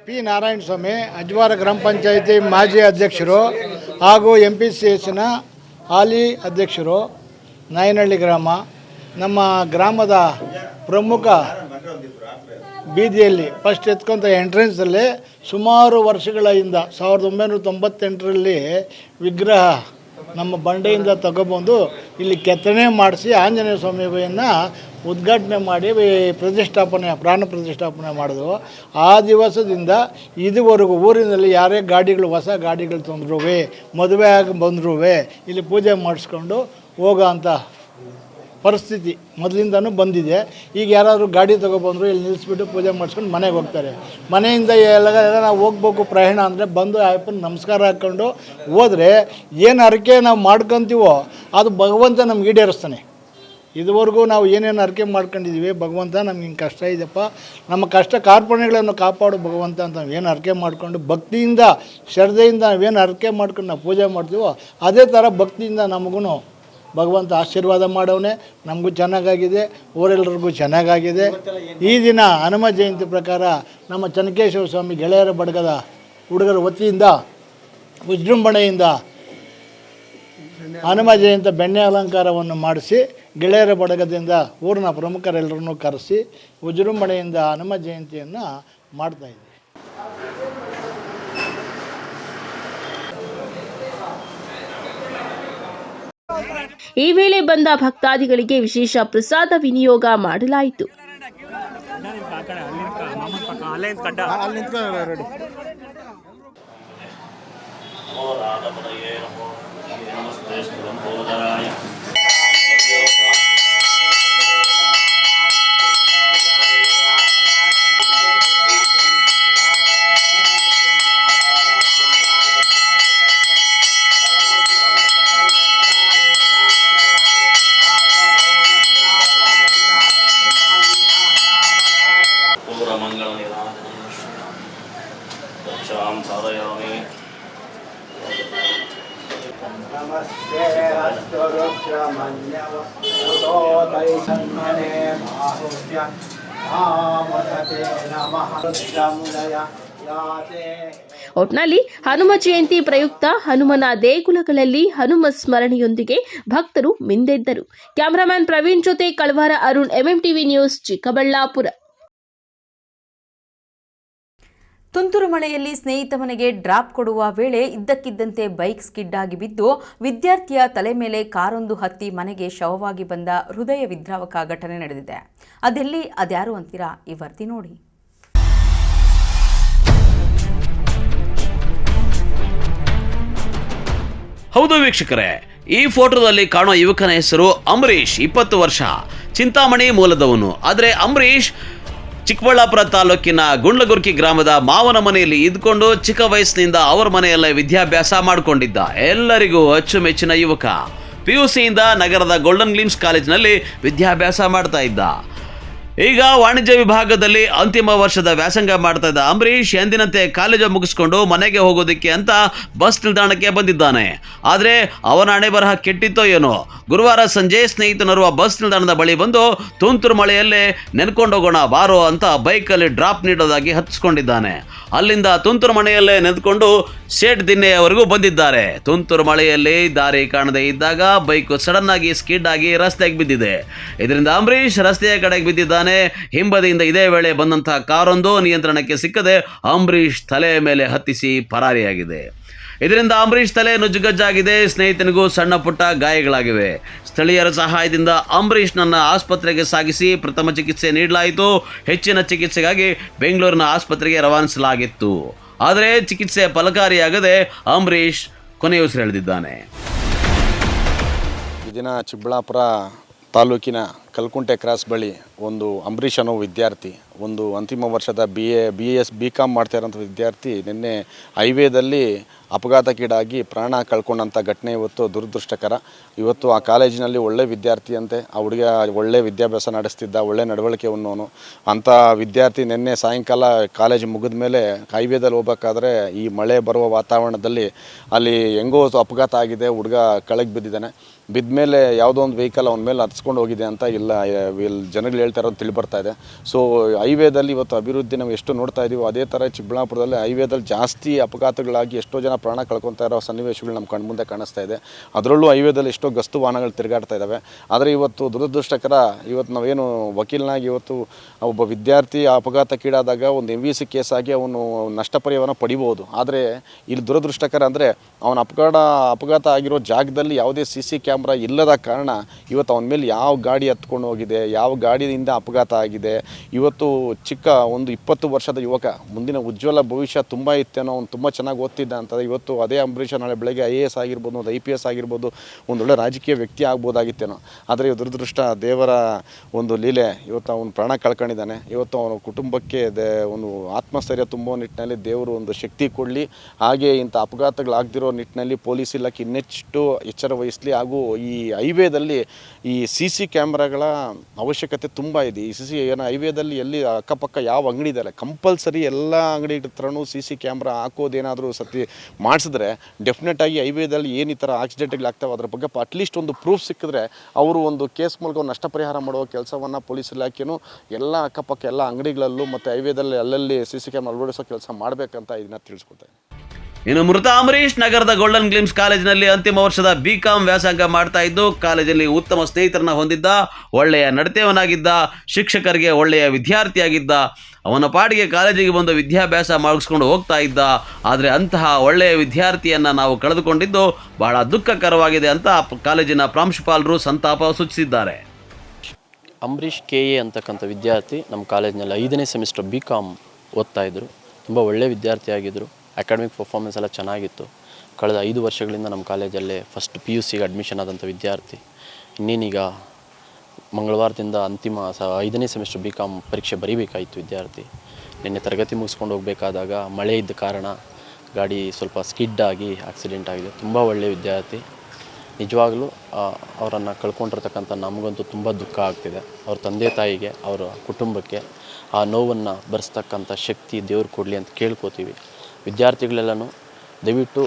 ಪಿ ನಾರಾಯಣ ಸ್ವಾಮಿ ಅಜ್ವಾರ ಗ್ರಾಮ ಪಂಚಾಯಿತಿ ಮಾಜಿ ಅಧ್ಯಕ್ಷರು ಹಾಗೂ MPCSನ ಹಾಲಿ ಅಧ್ಯಕ್ಷರು, ನಾಯನಹಳ್ಳಿ ಗ್ರಾಮ. ನಮ್ಮ ಗ್ರಾಮದ ಪ್ರಮುಖ ಬೀದಿಯಲ್ಲಿ ಫಸ್ಟ್ ಎತ್ಕೊಂತ ಎಂಟ್ರೆನ್ಸಲ್ಲಿ ಸುಮಾರು ವರ್ಷಗಳ ಹಿಂದೆ 1998ರಲ್ಲಿ ವಿಗ್ರಹ ನಮ್ಮ ಬಂಡೆಯಿಂದ ತಗೊಬಂದು ಇಲ್ಲಿ ಕೆತ್ತನೆ ಮಾಡಿಸಿ ಆಂಜನೇಯ ಸ್ವಾಮಿಯನ್ನು ಉದ್ಘಾಟನೆ ಮಾಡಿ ಪ್ರಾಣ ಪ್ರತಿಷ್ಠಾಪನೆ ಮಾಡಿದ್ರು. ಆ ದಿವಸದಿಂದ ಇದುವರೆಗೂ ಊರಿನಲ್ಲಿ ಯಾರೇ ಗಾಡಿಗಳು, ಹೊಸ ಗಾಡಿಗಳು ತಂದ್ರೂ, ಮದುವೆ ಆಗಿ ಬಂದ್ರೂ ಇಲ್ಲಿ ಪೂಜೆ ಮಾಡಿಸ್ಕೊಂಡು ಹೋಗೋ ಅಂಥ ಪರಿಸ್ಥಿತಿ ಮೊದಲಿಂದನೂ ಬಂದಿದೆ. ಈಗ ಯಾರಾದರೂ ಗಾಡಿ ತೊಗೊಬಂದರು ಇಲ್ಲಿ ನಿಲ್ಲಿಸ್ಬಿಟ್ಟು ಪೂಜೆ ಮಾಡಿಸ್ಕೊಂಡು ಮನೆಗೆ ಹೋಗ್ತಾರೆ. ಮನೆಯಿಂದ ಎಲ್ಲ ನಾವು ಹೋಗ್ಬೇಕು ಪ್ರಯಾಣ ಅಂದರೆ ಬಂದು ಅಯ್ಯಪ್ಪನ ನಮಸ್ಕಾರ ಹಾಕ್ಕೊಂಡು ಹೋದರೆ ಏನು ಹರಕೆ ನಾವು ಮಾಡ್ಕೊತೀವೋ ಅದು ಭಗವಂತ ನಮ್ಗೆ ಈಡೇರಿಸ್ತಾನೆ. ಇದುವರೆಗೂ ನಾವು ಏನೇನು ಹರಕೆ ಮಾಡ್ಕೊಂಡಿದ್ದೀವಿ, ಭಗವಂತ ನಮ್ಗೆ ಹಿಂಗೆ ಕಷ್ಟ ಇದೆಯಪ್ಪ, ನಮ್ಮ ಕಷ್ಟ ಕಾರ್ಪಣ್ಯಗಳನ್ನು ಕಾಪಾಡು ಭಗವಂತ ಅಂತ ನಾವು ಏನು ಹರಕೆ ಮಾಡ್ಕೊಂಡು ಭಕ್ತಿಯಿಂದ ಶ್ರದ್ಧೆಯಿಂದ ನಾವೇನು ಹರಕೆ ಮಾಡ್ಕೊಂಡು ನಾವು ಪೂಜೆ ಮಾಡ್ತೀವೋ ಅದೇ ಥರ ಭಕ್ತಿಯಿಂದ ನಮಗೂ ಭಗವಂತ ಆಶೀರ್ವಾದ ಮಾಡವನೇ. ನಮಗೂ ಚೆನ್ನಾಗಾಗಿದೆ, ಊರೆಲ್ಲರಿಗೂ ಚೆನ್ನಾಗಾಗಿದೆ. ಈ ದಿನ ಹನುಮ ಜಯಂತಿ ಪ್ರಕಾರ ನಮ್ಮ ಚನ್ನಕೇಶವ ಸ್ವಾಮಿ ಗೆಳೆಯರ ಬಡಗದ ಹುಡುಗರ ವತಿಯಿಂದ ವಿಜೃಂಭಣೆಯಿಂದ ಹನುಮ ಜಯಂತಿ ಬೆಣ್ಣೆ ಅಲಂಕಾರವನ್ನು ಮಾಡಿಸಿ ಗೆಳೆಯರ ಬಡಗದಿಂದ ಊರಿನ ಪ್ರಮುಖರೆಲ್ಲರನ್ನೂ ಕರೆಸಿ ವಿಜೃಂಭಣೆಯಿಂದ ಹನುಮ ಜಯಂತಿಯನ್ನು ಮಾಡ್ತಾಯಿದ್ದೀವಿ. ಈ ವೇಳೆ ಬಂದ ಭಕ್ತಾದಿಗಳಿಗೆ ವಿಶೇಷ ಪ್ರಸಾದ ವಿನಿಯೋಗ ಮಾಡಲಾಯಿತು. नमस्ते अस्तु रुद्रमन्यवतोदै सन्मने माहुष्य आमसते नमः रुद्रमुदय याते. ಒಟ್ನಲ್ಲಿ ಹನುಮ ಜಯಂತಿ ಪ್ರಯುಕ್ತ ಹನುಮನ ದೇಗುಲಗಳಲ್ಲಿ ಹನುಮ ಸ್ಮರಣೆಯೊಂದಿಗೆ ಭಕ್ತರು ಮಿಂದೆದ್ದರು. ಕ್ಯಾಮರಾಮನ್ ಪ್ರವೀಣ್ ಜೊತೆ ಕಳವಾರ ಅರುಣ್, MMTV ನ್ಯೂಸ್, ಚಿಕ್ಕಬಳ್ಳಾಪುರ. ತುಂತುರು ಮಳೆಯಲ್ಲಿ ಸ್ನೇಹಿತ ಮನೆಗೆ ಡ್ರಾಪ್ ಕೊಡುವ ವೇಳೆ ಇದ್ದಕ್ಕಿದ್ದಂತೆ ಬೈಕ್ ಸ್ಕಿಡ್ ಆಗಿ ಬಿದ್ದು ವಿದ್ಯಾರ್ಥಿಯ ತಲೆ ಮೇಲೆ ಕಾರೊಂದು ಹತ್ತಿ ಮನೆಗೆ ಶವವಾಗಿ ಬಂದ ಹೃದಯ ವಿದ್ರಾವಕ ಘಟನೆ ನಡೆದಿದೆ. ಅದೆಲ್ಲಿ, ಅದ್ಯಾರು ಅಂತೀರಾ? ಈ ವರದಿ ನೋಡಿ. ಹೌದು ವೀಕ್ಷಕರೇ, ಈ ಫೋಟೋದಲ್ಲಿ ಕಾಣುವ ಯುವಕನ ಹೆಸರು ಅಂಬರೀಶ್, 20 ವರ್ಷ, ಚಿಂತಾಮಣಿ ಮೂಲದವನು. ಆದರೆ ಅಂಬರೀಶ್ ಚಿಕ್ಕಬಳ್ಳಾಪುರ ತಾಲೂಕಿನ ಗುಂಡ್ಲಗುರ್ಕಿ ಗ್ರಾಮದ ಮಾವನ ಮನೆಯಲ್ಲಿ ಇದ್ಕೊಂಡು ಚಿಕ್ಕ ವಯಸ್ಸಿನಿಂದ ಅವರ ಮನೆಯಲ್ಲೇ ವಿದ್ಯಾಭ್ಯಾಸ ಮಾಡಿಕೊಂಡಿದ್ದ ಎಲ್ಲರಿಗೂ ಅಚ್ಚುಮೆಚ್ಚಿನ ಯುವಕ. PUCಯಿಂದ ನಗರದ ಗೋಲ್ಡನ್ ಗ್ಲಿಮ್ಸ್ ಕಾಲೇಜಿನಲ್ಲಿ ವಿದ್ಯಾಭ್ಯಾಸ ಮಾಡ್ತಾ ಇದ್ದ. ಈಗ ವಾಣಿಜ್ಯ ವಿಭಾಗದಲ್ಲಿ ಅಂತಿಮ ವರ್ಷದ ವ್ಯಾಸಂಗ ಮಾಡ್ತಾ ಇದ್ದ ಅಂಬರೀಶ್ ಎಂದಿನಂತೆ ಕಾಲೇಜು ಮುಗಿಸ್ಕೊಂಡು ಮನೆಗೆ ಹೋಗೋದಕ್ಕೆ ಅಂತ ಬಸ್ ನಿಲ್ದಾಣಕ್ಕೆ ಬಂದಿದ್ದಾನೆ. ಆದರೆ ಅವನ ಹಣೆ ಬರಹ ಕೆಟ್ಟಿತ್ತೋ ಏನೋ, ಗುರುವಾರ ಸಂಜೆ ಸ್ನೇಹಿತನರುವ ಬಸ್ ನಿಲ್ದಾಣದ ಬಳಿ ಬಂದು ತುಂತುರು ಮಳೆಯಲ್ಲೇ ನೆನ್ಕೊಂಡೋಗೋಣ ಬಾರೋ ಅಂತ ಬೈಕಲ್ಲಿ ಡ್ರಾಪ್ ನೀಡೋದಾಗಿ ಹತ್ತಿಸ್ಕೊಂಡಿದ್ದಾನೆ. ಅಲ್ಲಿಂದ ತುಂತುರು ಮಳೆಯಲ್ಲೇ ನೆಂದ್ಕೊಂಡು ಸೇಟ್ ದಿನ್ನೆಯವರೆಗೂ ಬಂದಿದ್ದಾರೆ. ತುಂತುರು ಮಳೆಯಲ್ಲಿ ದಾರಿ ಕಾಣದೇ ಇದ್ದಾಗ ಬೈಕ್ ಸಡನ್ ಆಗಿ ಸ್ಕಿಡ್ ಆಗಿ ರಸ್ತೆಗೆ ಬಿದ್ದಿದೆ. ಇದರಿಂದ ಅಂಬರೀಶ್ ರಸ್ತೆಯ ಕಡೆಗೆ ಬಿದ್ದಿದ್ದಾನೆ. ಹಿಂಬದಿಯಿಂದ ಇದೇ ವೇಳೆ ಬಂದಂತಹ ಕಾರೊಂದು ನಿಯಂತ್ರಣಕ್ಕೆ ಸಿಕ್ಕದೆ ಅಂಬರೀಶ್ ತಲೆಯ ಮೇಲೆ ಹತ್ತಿಸಿ ಪರಾರಿಯಾಗಿದೆ. ಇದರಿಂದ ಅಂಬರೀಶ್ ತಲೆ ನುಜ್ಜುಗಜ್ಜಾಗಿದೆ. ಸ್ನೇಹಿತನಿಗೂ ಸಣ್ಣ ಪುಟ್ಟ ಗಾಯಗಳಾಗಿವೆ. ಸ್ಥಳೀಯರ ಸಹಾಯದಿಂದ ಅಂಬರೀಷ್ನನ್ನು ಆಸ್ಪತ್ರೆಗೆ ಸಾಗಿಸಿ ಪ್ರಥಮ ಚಿಕಿತ್ಸೆ ನೀಡಲಾಯಿತು. ಹೆಚ್ಚಿನ ಚಿಕಿತ್ಸೆಗಾಗಿ ಬೆಂಗಳೂರಿನ ಆಸ್ಪತ್ರೆಗೆ ರವಾನಿಸಲಾಗಿತ್ತು. ಆದರೆ ಚಿಕಿತ್ಸೆ ಫಲಕಾರಿಯಾಗದೆ ಅಂಬರೀಶ್ ಕೊನೆಯುಸಿರೆಳೆದಿದ್ದಾನೆ. ಈ ದಿನ ಚಿಕ್ಕಬಳ್ಳಾಪುರ ತಾಲೂಕಿನ ಕಲ್ಕುಂಟೆ ಕ್ರಾಸ್ ಬಳಿ ಒಂದು ಅಂಬರೀಶ್ ಅನ್ನೋ ವಿದ್ಯಾರ್ಥಿ, ಒಂದು ಅಂತಿಮ ವರ್ಷದ BS BCom ಮಾಡ್ತಾ ಇರೋಂಥ ವಿದ್ಯಾರ್ಥಿ ನಿನ್ನೆ ಹೈವೇದಲ್ಲಿ ಅಪಘಾತಕ್ಕೀಡಾಗಿ ಪ್ರಾಣ ಕಳ್ಕೊಂಡಂಥ ಘಟನೆ ಇವತ್ತು ದುರದೃಷ್ಟಕರ. ಇವತ್ತು ಆ ಕಾಲೇಜಿನಲ್ಲಿ ಒಳ್ಳೆ ವಿದ್ಯಾರ್ಥಿಯಂತೆ, ಆ ಹುಡುಗ ಒಳ್ಳೆ ವಿದ್ಯಾಭ್ಯಾಸ ನಡೆಸ್ತಿದ್ದ, ಒಳ್ಳೆ ನಡವಳಿಕೆಯವನ್ನೋನು. ಅಂಥ ವಿದ್ಯಾರ್ಥಿ ನಿನ್ನೆ ಸಾಯಂಕಾಲ ಕಾಲೇಜ್ ಮುಗಿದ ಮೇಲೆ ಹೈವೇದಲ್ಲಿ ಹೋಗ್ಬೇಕಾದ್ರೆ ಈ ಮಳೆ ಬರುವ ವಾತಾವರಣದಲ್ಲಿ ಅಲ್ಲಿ ಹೆಂಗೋ ಅಪಘಾತ ಆಗಿದೆ. ಹುಡುಗ ಕೆಳಗೆ ಬಿದ್ದಿದ್ದಾನೆ. ಬಿದ್ದ ಮೇಲೆ ಯಾವುದೋ ಒಂದು ವೆಹಿಕಲ್ ಅವನ ಮೇಲೆ ಹತ್ಸ್ಕೊಂಡು ಹೋಗಿದೆ ಅಂತ ಇಲ್ಲಿ ಜನಗಳು ಹೇಳ್ತಾ ಇರೋದು ತಿಳಿಬರ್ತಾ ಇದೆ. ಸೊ ಹೈವೇದಲ್ಲಿ ಇವತ್ತು ಅಭಿವೃದ್ಧಿ ನಾವು ಎಷ್ಟು ನೋಡ್ತಾ ಇದ್ದೀವೋ ಅದೇ ಥರ ಚಿಕ್ಕಬಳ್ಳಾಪುರದಲ್ಲಿ ಹೈವೇದಲ್ಲಿ ಜಾಸ್ತಿ ಅಪಘಾತಗಳಾಗಿ ಎಷ್ಟೋ ಜನ ಪ್ರಾಣ ಕಳ್ಕೊತಾ ಇರೋ ಸನ್ನಿವೇಶಗಳು ನಮ್ಮ ಕಣ್ಮುಂದೆ ಕಾಣಿಸ್ತಾ ಇದೆ. ಅದರಲ್ಲೂ ಹೈವೇದಲ್ಲಿ ಎಷ್ಟೋ ಗಸ್ತು ವಾಹನಗಳು ತಿರುಗಾಡ್ತಾ ಇದ್ದಾವೆ. ಆದರೆ ಇವತ್ತು ದುರದೃಷ್ಟಕರ, ಇವತ್ತು ನಾವೇನು ವಕೀಲನಾಗಿ ಇವತ್ತು ಒಬ್ಬ ವಿದ್ಯಾರ್ಥಿ ಅಪಘಾತಕ್ಕೀಡಾದಾಗ ಒಂದು MVC ಕೇಸ್ ಆಗಿ ಅವನು ನಷ್ಟ ಪರಿಹಾರವನ್ನು ಪಡಿಬೋದು. ಆದರೆ ಇಲ್ಲಿ ದುರದೃಷ್ಟಕರ ಅಂದರೆ ಅವನ ಅಪಘಾತ ಆಗಿರೋ ಜಾಗದಲ್ಲಿ ಯಾವುದೇ CC ಕ್ಯಾಮ್ರಾ ಇಲ್ಲದ ಕಾರಣ ಇವತ್ತು ಅವನ ಮೇಲೆ ಯಾವ ಗಾಡಿ ಹತ್ಕೊಂಡು ಹೋಗಿದೆ, ಯಾವ ಗಾಡಿಯಿಂದ ಅಪಘಾತ ಆಗಿದೆ. ಇವತ್ತು ಚಿಕ್ಕ ಒಂದು 20 ವರ್ಷದ ಯುವಕ, ಮುಂದಿನ ಉಜ್ವಲ ಭವಿಷ್ಯ ತುಂಬ ಇತ್ತೇನೋ, ಅವ್ನು ತುಂಬ ಚೆನ್ನಾಗಿ ಓದ್ತಿದ್ದ ಅಂತ. ಇವತ್ತು ಅದೇ ಅಂಬರೀಷ್ ನಾಳೆ ಬೆಳಗ್ಗೆ IAS ಆಗಿರ್ಬೋದು, ಒಂದು IPS ಆಗಿರ್ಬೋದು, ಒಂದೊಳ್ಳೆ ರಾಜಕೀಯ ವ್ಯಕ್ತಿ ಆಗ್ಬೋದಾಗಿತ್ತೇನೋ. ಆದರೆ ದುರದೃಷ್ಟ, ದೇವರ ಒಂದು ಲೀಲೆ, ಇವತ್ತು ಅವನು ಪ್ರಾಣ ಕಳ್ಕೊಂಡಿದ್ದಾನೆ. ಇವತ್ತು ಅವನ ಕುಟುಂಬಕ್ಕೆ ಒಂದು ಆತ್ಮಸ್ಥೈರ್ಯ ತುಂಬೋ ನಿಟ್ಟಿನಲ್ಲಿ ದೇವರು ಒಂದು ಶಕ್ತಿ ಕೊಡಲಿ. ಹಾಗೆ ಇಂಥ ಅಪಘಾತಗಳಾಗದಿರೋ ನಿಟ್ಟಿನಲ್ಲಿ ಪೊಲೀಸ್ ಇಲಾಖೆ ಇನ್ನೆಷ್ಟು ಎಚ್ಚರ ವಹಿಸಲಿ. ಹಾಗೂ ಈ ಹೈವೇದಲ್ಲಿ ಈ CC ಕ್ಯಾಮ್ರಾಗಳ ಅವಶ್ಯಕತೆ ತುಂಬ ಇದೆ. ಈ ಹೈವೇದಲ್ಲಿ ಎಲ್ಲಿ ಅಕ್ಕಪಕ್ಕ ಯಾವ ಅಂಗಡಿ ಇದೆ, ಕಂಪಲ್ಸರಿ ಎಲ್ಲ ಅಂಗಡಿ ಹತ್ರನೂ CC ಕ್ಯಾಮ್ರಾ ಹಾಕೋದೇನಾದರೂ ಮಾಡಿಸಿದ್ರೆ ಡೆಫಿನೆಟಾಗಿ ಹೈವೇದಲ್ಲಿ ಏನು ಈ ಥರ ಆಕ್ಸಿಡೆಂಟ್ಗಳಾಗ್ತವೆ ಅದ್ರ ಬಗ್ಗೆ ಅಟ್ಲೀಸ್ಟ್ ಒಂದು ಪ್ರೂಫ್ ಸಿಕ್ಕಿದ್ರೆ ಅವರು ಒಂದು ಕೇಸ್ ಮೂಲಕ ಒಂದು ನಷ್ಟ ಪರಿಹಾರ ಮಾಡುವ ಕೆಲಸವನ್ನು ಪೊಲೀಸ್ ಇಲಾಖೆಯೂ ಎಲ್ಲ ಅಕ್ಕಪಕ್ಕ ಎಲ್ಲ ಅಂಗಡಿಗಳಲ್ಲೂ ಮತ್ತು ಹೈವೇದಲ್ಲಿ ಅಲ್ಲಲ್ಲಿ CC ಕ್ಯಾಮ್ರಾ ಅಳವಡಿಸೋ ಕೆಲಸ ಮಾಡಬೇಕಂತ ಇದನ್ನ ತಿಳಿಸ್ಕೊಡ್ತಾರೆ. ಇನ್ನು ಮೃತ ಅಂಬರೀಷ್ ನಗರದ ಗೋಲ್ಡನ್ ಗ್ಲಿಮ್ಸ್ ಕಾಲೇಜಿನಲ್ಲಿ ಅಂತಿಮ ವರ್ಷದ BCom ವ್ಯಾಸಂಗ ಮಾಡ್ತಾ ಇದ್ದು, ಕಾಲೇಜಲ್ಲಿ ಉತ್ತಮ ಸ್ನೇಹಿತರನ್ನ ಹೊಂದಿದ್ದ, ಒಳ್ಳೆಯ ನಡತೆಯವನಾಗಿದ್ದ, ಶಿಕ್ಷಕರಿಗೆ ಒಳ್ಳೆಯ ವಿದ್ಯಾರ್ಥಿಯಾಗಿದ್ದ, ಅವನ ಪಾಡಿಗೆ ಕಾಲೇಜಿಗೆ ಬಂದು ವಿದ್ಯಾಭ್ಯಾಸ ಮಾಡಿಸ್ಕೊಂಡು ಹೋಗ್ತಾ ಇದ್ದ. ಆದರೆ ಅಂತಹ ಒಳ್ಳೆಯ ವಿದ್ಯಾರ್ಥಿಯನ್ನು ನಾವು ಕಳೆದುಕೊಂಡಿದ್ದು ಬಹಳ ದುಃಖಕರವಾಗಿದೆ ಅಂತ ಕಾಲೇಜಿನ ಪ್ರಾಂಶುಪಾಲರು ಸಂತಾಪ ಸೂಚಿಸಿದ್ದಾರೆ. ಅಂಬರೀಷ್ KA ಅಂತಕ್ಕಂಥ ವಿದ್ಯಾರ್ಥಿ ನಮ್ಮ ಕಾಲೇಜಿನಲ್ಲಿ 5ನೇ ಸೆಮಿಸ್ಟರ್ BCom ಓದ್ತಾ ಇದ್ದರು. ತುಂಬ ಒಳ್ಳೆಯ ವಿದ್ಯಾರ್ಥಿಯಾಗಿದ್ದರು. ಅಕಾಡೆಮಿಕ್ ಪರ್ಫಾರ್ಮೆನ್ಸ್ ಎಲ್ಲ ಚೆನ್ನಾಗಿತ್ತು. ಕಳೆದ 5 ವರ್ಷಗಳಿಂದ ನಮ್ಮ ಕಾಲೇಜಲ್ಲೇ ಫಸ್ಟ್ PUCಗೆ ಅಡ್ಮಿಷನ್ ಆದಂಥ ವಿದ್ಯಾರ್ಥಿ. ಇನ್ನೇನೀಗ ಮಂಗಳವಾರದಿಂದ ಅಂತಿಮ 5ನೇ ಸೆಮಿಸ್ಟರ್ BCom ಪರೀಕ್ಷೆ ಬರೀಬೇಕಾಯಿತು ವಿದ್ಯಾರ್ಥಿ. ನಿನ್ನೆ ತರಗತಿ ಮುಗಿಸ್ಕೊಂಡು ಹೋಗಬೇಕಾದಾಗ ಮಳೆ ಇದ್ದ ಕಾರಣ ಗಾಡಿ ಸ್ವಲ್ಪ ಸ್ಕಿಡ್ ಆಗಿ ಆಕ್ಸಿಡೆಂಟ್ ಆಗಿದೆ. ತುಂಬ ಒಳ್ಳೆಯ ವಿದ್ಯಾರ್ಥಿ. ನಿಜವಾಗಲೂ ಅವರನ್ನು ಕಳ್ಕೊಂಡಿರ್ತಕ್ಕಂಥ ನಮಗಂತೂ ತುಂಬ ದುಃಖ ಆಗ್ತಿದೆ. ಅವ್ರ ತಂದೆ ತಾಯಿಗೆ, ಅವರ ಕುಟುಂಬಕ್ಕೆ ಆ ನೋವನ್ನು ಭರಿಸ್ತಕ್ಕಂಥ ಶಕ್ತಿ ದೇವ್ರು ಕೊಡಲಿ ಅಂತ ಕೇಳ್ಕೋತೀವಿ. ವಿದ್ಯಾರ್ಥಿಗಳೆಲ್ಲನೂ ದಯವಿಟ್ಟು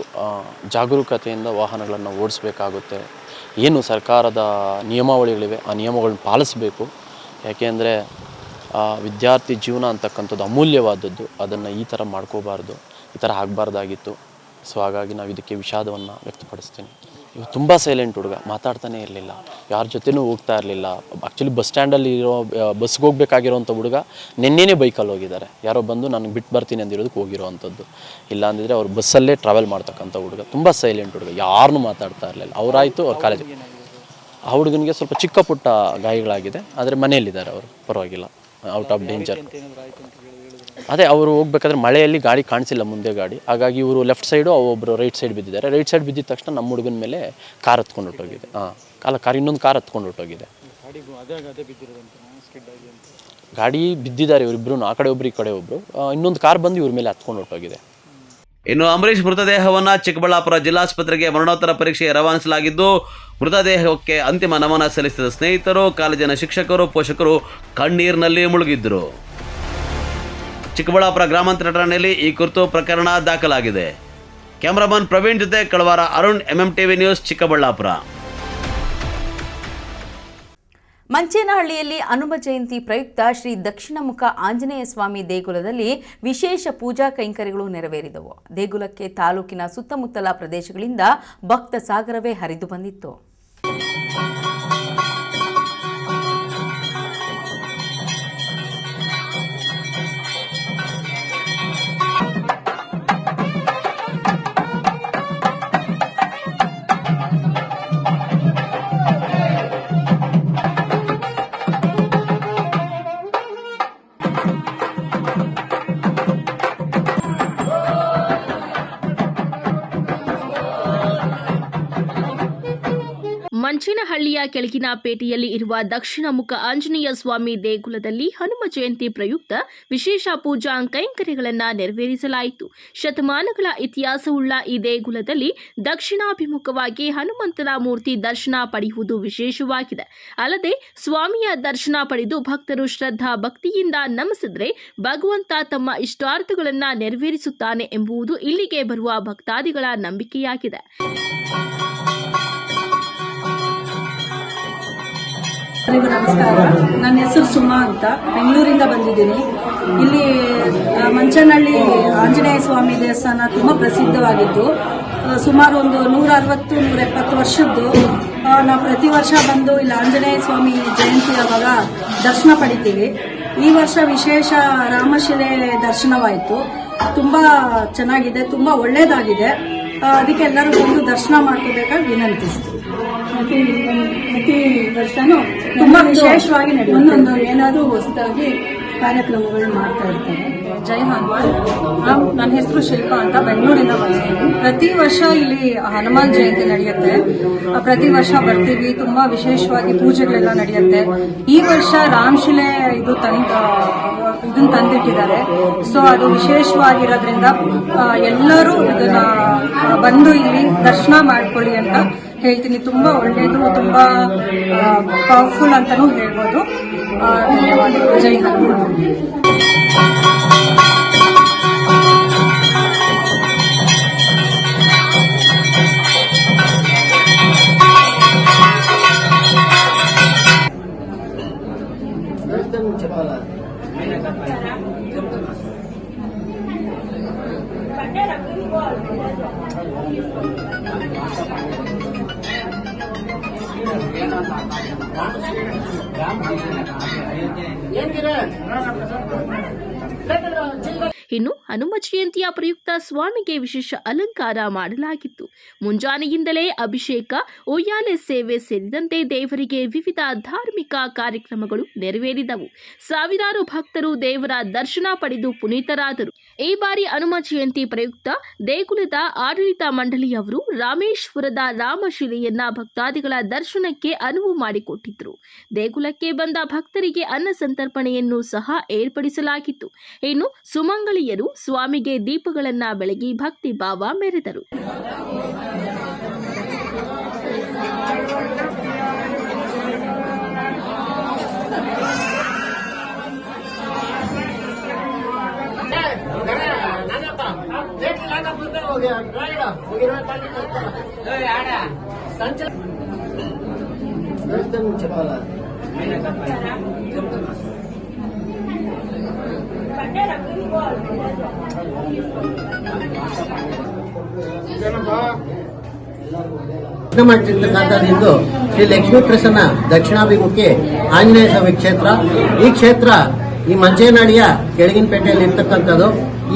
ಜಾಗರೂಕತೆಯಿಂದ ವಾಹನಗಳನ್ನು ಓಡಿಸ್ಬೇಕಾಗುತ್ತೆ. ಏನು ಸರ್ಕಾರದ ನಿಯಮಾವಳಿಗಳಿವೆ ಆ ನಿಯಮಗಳನ್ನ ಪಾಲಿಸಬೇಕು. ಯಾಕೆಂದರೆ ವಿದ್ಯಾರ್ಥಿ ಜೀವನ ಅಂತಕ್ಕಂಥದ್ದು ಅಮೂಲ್ಯವಾದದ್ದು. ಅದನ್ನು ಈ ಥರ ಮಾಡ್ಕೋಬಾರ್ದು, ಈ ಥರ ಆಗಬಾರ್ದಾಗಿತ್ತು. ಸೊ ಹಾಗಾಗಿ ನಾವು ಇದಕ್ಕೆ ವಿಷಾದವನ್ನು ವ್ಯಕ್ತಪಡಿಸ್ತೀನಿ. ಇವು ತುಂಬ ಸೈಲೆಂಟ್ ಹುಡುಗ, ಮಾತಾಡ್ತಾನೆ ಇರಲಿಲ್ಲ, ಯಾರ ಜೊತೆನೂ ಹೋಗ್ತಾ ಇರಲಿಲ್ಲ. ಆ್ಯಕ್ಚುಲಿ ಬಸ್ ಸ್ಟ್ಯಾಂಡಲ್ಲಿ ಇರೋ ಬಸ್ಗೆ ಹೋಗ್ಬೇಕಾಗಿರೋಂಥ ಹುಡುಗ ನಿನ್ನೆನೇ ಬೈಕಲ್ಲಿ ಹೋಗಿದ್ದಾರೆ. ಯಾರೋ ಬಂದು ನನಗೆ ಬಿಟ್ಟು ಬರ್ತೀನಿ ಅಂದಿರೋದಕ್ಕೆ ಹೋಗಿರೋ ಅಂಥದ್ದು. ಇಲ್ಲ ಅಂದಿದ್ರೆ ಅವ್ರು ಬಸ್ಸಲ್ಲೇ ಟ್ರಾವೆಲ್ ಮಾಡ್ತಕ್ಕಂಥ ಹುಡುಗ, ತುಂಬ ಸೈಲೆಂಟ್ ಹುಡುಗ, ಯಾರನ್ನೂ ಮಾತಾಡ್ತಾ ಇರಲಿಲ್ಲ. ಅವರಾಯಿತು ಅವ್ರ ಕಾಲೇಜಿಗೆ. ಆ ಹುಡುಗನಿಗೆ ಸ್ವಲ್ಪ ಚಿಕ್ಕ ಪುಟ್ಟ ಗಾಯಗಳಾಗಿದೆ, ಆದರೆ ಮನೆಯಲ್ಲಿದ್ದಾರೆ ಅವರು, ಪರವಾಗಿಲ್ಲ, ಔಟ್ ಆಫ್ ಡೇಂಜರ್. ಅದೇ ಅವರು ಹೋಗ್ಬೇಕಾದ್ರೆ ಮಳೆಯಲ್ಲಿ ಗಾಡಿ ಕಾಣಿಸಿಲ್ಲ, ಮುಂದೆ ಗಾಡಿ. ಹಾಗಾಗಿ ಇವರು ಲೆಫ್ಟ್ ಸೈಡು, ಒಬ್ಬರು ರೈಟ್ ಸೈಡ್ ಬಿದ್ದಿದ್ದಾರೆ. ರೈಟ್ ಸೈಡ್ ಬಿದ್ದಿದ ತಕ್ಷಣ ನಮ್ಮ ಹುಡುಗನ ಮೇಲೆ ಕಾರ್ ಹತ್ಕೊಂಡು ಹೊಟ್ಟೋಗಿದೆ. ಇನ್ನೊಂದು ಕಾರ್ ಹತ್ಕೊಂಡು ಹೊಟ್ಟೋಗಿದೆ. ಗಾಡಿ ಬಿದ್ದಿದ್ದಾರೆ ಇವರಿಬ್ಬರು, ಆ ಕಡೆ ಒಬ್ರು ಈ ಕಡೆ ಒಬ್ಬರು. ಇನ್ನೊಂದು ಕಾರ್ ಬಂದು ಇವ್ರ ಮೇಲೆ ಹತ್ಕೊಂಡು ಹೊಟ್ಟೋಗಿದೆ. ಇನ್ನು ಅಂಬರೀಷ್ ಮೃತದೇಹವನ್ನು ಚಿಕ್ಕಬಳ್ಳಾಪುರ ಜಿಲ್ಲಾಸ್ಪತ್ರೆಗೆ ಮರಣೋತ್ತರ ಪರೀಕ್ಷೆಗೆ ರವಾನಿಸಲಾಗಿದ್ದು, ಮೃತದೇಹಕ್ಕೆ ಅಂತಿಮ ನಮನ ಸಲ್ಲಿಸಿದ ಸ್ನೇಹಿತರು, ಕಾಲೇಜಿನ ಶಿಕ್ಷಕರು, ಪೋಷಕರು ಕಣ್ಣೀರಿನಲ್ಲಿ ಮುಳುಗಿದ್ದರು. ಚಿಕ್ಕಬಳ್ಳಾಪುರ ಗ್ರಾಮಾಂತರ ಠಾಣೆಯಲ್ಲಿ ಈ ಕುರಿತು ಪ್ರಕರಣ ದಾಖಲಾಗಿದೆ. ಕ್ಯಾಮರಾಮನ್ ಪ್ರವೀಣ್ ಜೊತೆ ಕಳವಾರ ಅರುಣ್, MMTV ನ್ಯೂಸ್, ಚಿಕ್ಕಬಳ್ಳಾಪುರ. ಮಂಚೇನಹಳ್ಳಿಯಲ್ಲಿ ಹನುಮ ಜಯಂತಿ ಪ್ರಯುಕ್ತ ಶ್ರೀ ದಕ್ಷಿಣಮುಖ ಆಂಜನೇಯ ಸ್ವಾಮಿ ದೇಗುಲದಲ್ಲಿ ವಿಶೇಷ ಪೂಜಾ ಕೈಂಕರ್ಯಗಳು ನೆರವೇರಿದವು. ದೇಗುಲಕ್ಕೆ ತಾಲೂಕಿನ ಸುತ್ತಮುತ್ತಲ ಪ್ರದೇಶಗಳಿಂದ ಭಕ್ತ ಸಾಗರವೇ ಹರಿದು ಬಂದಿತ್ತು. ಮಂಚೇನಹಳ್ಳಿಯ ಕೆಳಗಿನ ಪೇಟೆಯಲ್ಲಿ ಇರುವ ದಕ್ಷಿಣ ಮುಖ ಆಂಜನೇಯ ಸ್ವಾಮಿ ದೇಗುಲದಲ್ಲಿ ಹನುಮ ಜಯಂತಿ ಪ್ರಯುಕ್ತ ವಿಶೇಷ ಪೂಜಾ ಕೈಂಕರ್ಯಗಳನ್ನು ನೆರವೇರಿಸಲಾಯಿತು. ಶತಮಾನಗಳ ಇತಿಹಾಸವುಳ್ಳ ಈ ದೇಗುಲದಲ್ಲಿ ದಕ್ಷಿಣಾಭಿಮುಖವಾಗಿ ಹನುಮಂತನ ಮೂರ್ತಿ ದರ್ಶನ ಪಡೆಯುವುದು ವಿಶೇಷವಾಗಿದೆ. ಅಲ್ಲದೆ ಸ್ವಾಮಿಯ ದರ್ಶನ ಪಡೆದು ಭಕ್ತರು ಶ್ರದ್ಧಾ ಭಕ್ತಿಯಿಂದ ನಮಿಸಿದರೆ ಭಗವಂತ ತಮ್ಮ ಇಷ್ಟಾರ್ಥಗಳನ್ನು ನೆರವೇರಿಸುತ್ತಾನೆ ಎಂಬುದು ಇಲ್ಲಿಗೆ ಬರುವ ಭಕ್ತಾದಿಗಳ ನಂಬಿಕೆಯಾಗಿದೆ. ನಮಸ್ಕಾರ, ನನ್ನ ಹೆಸರು ಸುಮಾ ಅಂತ, ಬೆಂಗಳೂರಿಂದ ಬಂದಿದ್ದೀನಿ. ಇಲ್ಲಿ ಮಂಚನಹಳ್ಳಿ ಆಂಜನೇಯ ಸ್ವಾಮಿ ದೇವಸ್ಥಾನ ತುಂಬ ಪ್ರಸಿದ್ಧವಾಗಿದ್ದು ಸುಮಾರು ಒಂದು 160-170 ವರ್ಷದ್ದು. ನಾವು ಪ್ರತಿ ವರ್ಷ ಬಂದು ಇಲ್ಲಿ ಆಂಜನೇಯ ಸ್ವಾಮಿ ಜಯಂತಿ ಆವಾಗ ದರ್ಶನ ಪಡಿತೀವಿ. ಈ ವರ್ಷ ವಿಶೇಷ ರಾಮಶಿಲೆ ದರ್ಶನವಾಯಿತು. ತುಂಬ ಚೆನ್ನಾಗಿದೆ, ತುಂಬ ಒಳ್ಳೆಯದಾಗಿದೆ. ಅದಕ್ಕೆ ಎಲ್ಲರೂ ಬಂದು ದರ್ಶನ ಮಾಡ್ಕೋಬೇಕಾಗಿ ವಿನಂತಿಸ್ತೀವಿ. ಪ್ರತಿ ವರ್ಷನೂ ತುಂಬಾ ವಿಶೇಷವಾಗಿ ಒಂದೊಂದು ಏನಾದರೂ ಹೊಸದಾಗಿ ಕಾರ್ಯಕ್ರಮಗಳು ಮಾಡ್ತಾ ಇರ್ತಾರೆ. ಜೈ ಹನುಮಾನ್. ನನ್ನ ಹೆಸರು ಶಿಲ್ಪಾ ಅಂತ, ಬೆಂಗಳೂರಿಂದ ಬಂದಿದ್ದೀನಿ. ಪ್ರತಿ ವರ್ಷ ಇಲ್ಲಿ ಹನುಮಾನ್ ಜಯಂತಿ ನಡೆಯುತ್ತೆ. ಪ್ರತಿ ವರ್ಷ ಬರ್ತೀವಿ. ತುಂಬಾ ವಿಶೇಷವಾಗಿ ಪೂಜೆಗಳೆಲ್ಲ ನಡೆಯುತ್ತೆ. ಈ ವರ್ಷ ರಾಮಶಿಲೆ ಇದನ್ನ ತಂದಿಟ್ಟಿದ್ದಾರೆ. ಸೊ ಅದು ವಿಶೇಷವಾಗಿರೋದ್ರಿಂದ ಎಲ್ಲರೂ ಇದನ್ನ ಬಂದು ಇಲ್ಲಿ ದರ್ಶನ ಮಾಡ್ಕೊಳ್ಳಿ ಅಂತ ಹೇಳ್ತೀನಿ. ತುಂಬಾ ಒಳ್ಳೆಯದು, ತುಂಬಾ ಪವರ್ಫುಲ್ ಅಂತಾನೂ ಹೇಳ್ಬೋದು. ಧನ್ಯವಾದಗಳು. ಜೈ ಹನುಮಾನ್. ಇನ್ನು ಹನುಮ ಜಯಂತಿಯ ಪ್ರಯುಕ್ತ ಸ್ವಾಮಿಗೆ ವಿಶೇಷ ಅಲಂಕಾರ ಮಾಡಲಾಗಿತ್ತು. ಮುಂಜಾನೆಯಿಂದಲೇ ಅಭಿಷೇಕ, ಉಯ್ಯಾಲೆ ಸೇವೆ ಸೇರಿದಂತೆ ದೇವರಿಗೆ ವಿವಿಧ ಧಾರ್ಮಿಕ ಕಾರ್ಯಕ್ರಮಗಳು ನೆರವೇರಿದವು. ಸಾವಿರಾರು ಭಕ್ತರು ದೇವರ ದರ್ಶನ ಪಡೆದು ಪುನೀತರಾದರು. ಈ ಬಾರಿ ಹನುಮ ಜಯಂತಿ ಪ್ರಯುಕ್ತ ದೇಗುಲದ ಆಡಳಿತ ಮಂಡಳಿಯವರು ರಾಮೇಶ್ವರದ ರಾಮಶಿಲೆಯನ್ನ ಭಕ್ತಾದಿಗಳ ದರ್ಶನಕ್ಕೆ ಅನುವು ಮಾಡಿಕೊಟ್ಟಿದ್ರು. ದೇಗುಲಕ್ಕೆ ಬಂದ ಭಕ್ತರಿಗೆ ಅನ್ನ ಸಂತರ್ಪಣೆಯನ್ನು ಸಹ ಏರ್ಪಡಿಸಲಾಗಿತ್ತು. ಇನ್ನು ಸುಮಂಗಳಿಯರು ಸ್ವಾಮಿಗೆ ದೀಪಗಳನ್ನ ಬೆಳಗಿ ಭಕ್ತಿ ಭಾವ ಮೆರೆದರು. ಮಾಡ್ತಿರ್ತಕ್ಕಂಥದ್ದು ಶ್ರೀ ಲಕ್ಷ್ಮೀ ಪ್ರಸನ್ನ ದಕ್ಷಿಣಾಭಿಮುಖಿ ಆಂಜನೇಯ ಸ್ವಾಮಿ ಕ್ಷೇತ್ರ. ಈ ಕ್ಷೇತ್ರ ಈ ಮಂಚೇನಹಳ್ಳಿಯ ಕೆಳಗಿನ ಪೇಟೆಯಲ್ಲಿ ಇರ್ತಕ್ಕಂಥದ್ದು.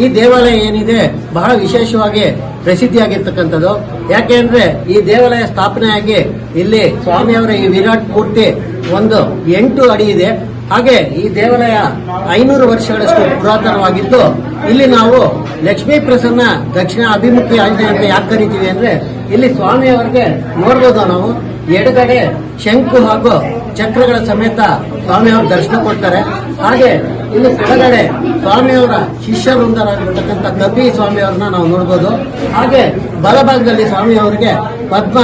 ಈ ದೇವಾಲಯ ಏನಿದೆ ಬಹಳ ವಿಶೇಷವಾಗಿ ಪ್ರಸಿದ್ಧಿಯಾಗಿರ್ತಕ್ಕಂಥದ್ದು. ಯಾಕೆ ಅಂದ್ರೆ ಈ ದೇವಾಲಯ ಸ್ಥಾಪನೆಯಾಗಿ ಇಲ್ಲಿ ಸ್ವಾಮಿಯವರ ಈ ವಿರಾಟ್ ಮೂರ್ತಿ ಒಂದು 8 ಅಡಿ ಇದೆ. ಹಾಗೆ ಈ ದೇವಾಲಯ 500 ವರ್ಷಗಳಷ್ಟು ಪುರಾತನವಾಗಿದ್ದು ಇಲ್ಲಿ ನಾವು ಲಕ್ಷ್ಮೀ ಪ್ರಸನ್ನ ದಕ್ಷಿಣ ಅಭಿಮುಖಿ ಆಂಜನೇಯ ಅಂತ ಯಾಕೆ ಕರಿತೀವಿ ಅಂದ್ರೆ ಇಲ್ಲಿ ಸ್ವಾಮಿಯವರಿಗೆ ನೋಡ್ಬೋದು ನಾವು ಎಡಗಡೆ ಶಂಕು ಹಾಗೂ ಚಕ್ರಗಳ ಸಮೇತ ಸ್ವಾಮಿಯವರು ದರ್ಶನ ಕೊಡ್ತಾರೆ. ಹಾಗೆ ಇಲ್ಲಿ ಕೆಳಗಡೆ ಸ್ವಾಮಿಯವರ ಶಿಷ್ಯವೃಂದರಾಗಿರ್ತಕ್ಕಂಥ ಕಬ್ಬಿ ಸ್ವಾಮಿಯವರನ್ನ ನಾವು ನೋಡ್ಬೋದು. ಹಾಗೆ ಬಲಭಾಗದಲ್ಲಿ ಸ್ವಾಮಿಯವರಿಗೆ ಪದ್ಮ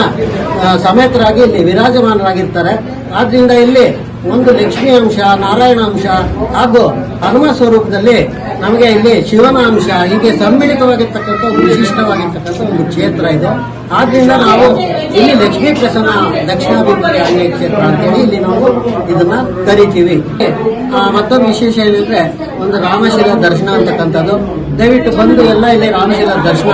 ಸಮೇತರಾಗಿ ಇಲ್ಲಿ ವಿರಾಜಮಾನರಾಗಿರ್ತಾರೆ. ಆದ್ರಿಂದ ಇಲ್ಲಿ ಒಂದು ಲಕ್ಷ್ಮೀ ಅಂಶ, ನಾರಾಯಣ ಅಂಶ ಹಾಗೂ ಹನುಮ ಸ್ವರೂಪದಲ್ಲಿ ನಮಗೆ ಇಲ್ಲಿ ಶಿವನ ಅಂಶ ಹೀಗೆ ಸಮ್ಮಿಳಿತವಾಗಿರ್ತಕ್ಕಂಥ ವಿಶಿಷ್ಟವಾಗಿರ್ತಕ್ಕಂಥ ಒಂದು ಕ್ಷೇತ್ರ ಇದು. ಆದ್ರಿಂದ ನಾವು ಇಲ್ಲಿ ಲಕ್ಷ್ಮೀ ಪ್ರಸನ್ನ ದಕ್ಷಿಣಾಭಿಮುಖಿ ಆಂಜನೇಯ ಕ್ಷೇತ್ರ ಅಂತೇಳಿ ಇಲ್ಲಿ ನಾವು ಇದನ್ನ ಕರಿತೀವಿ. ಮತ್ತೊಂದು ವಿಶೇಷ ಏನಂದ್ರೆ ಒಂದು ರಾಮಶಿಲಾ ದರ್ಶನ ಅಂತಕ್ಕಂಥದ್ದು. ದಯವಿಟ್ಟು ಬಂದು ಎಲ್ಲ ಇಲ್ಲಿ ರಾಮಶಿಲಾ ದರ್ಶನ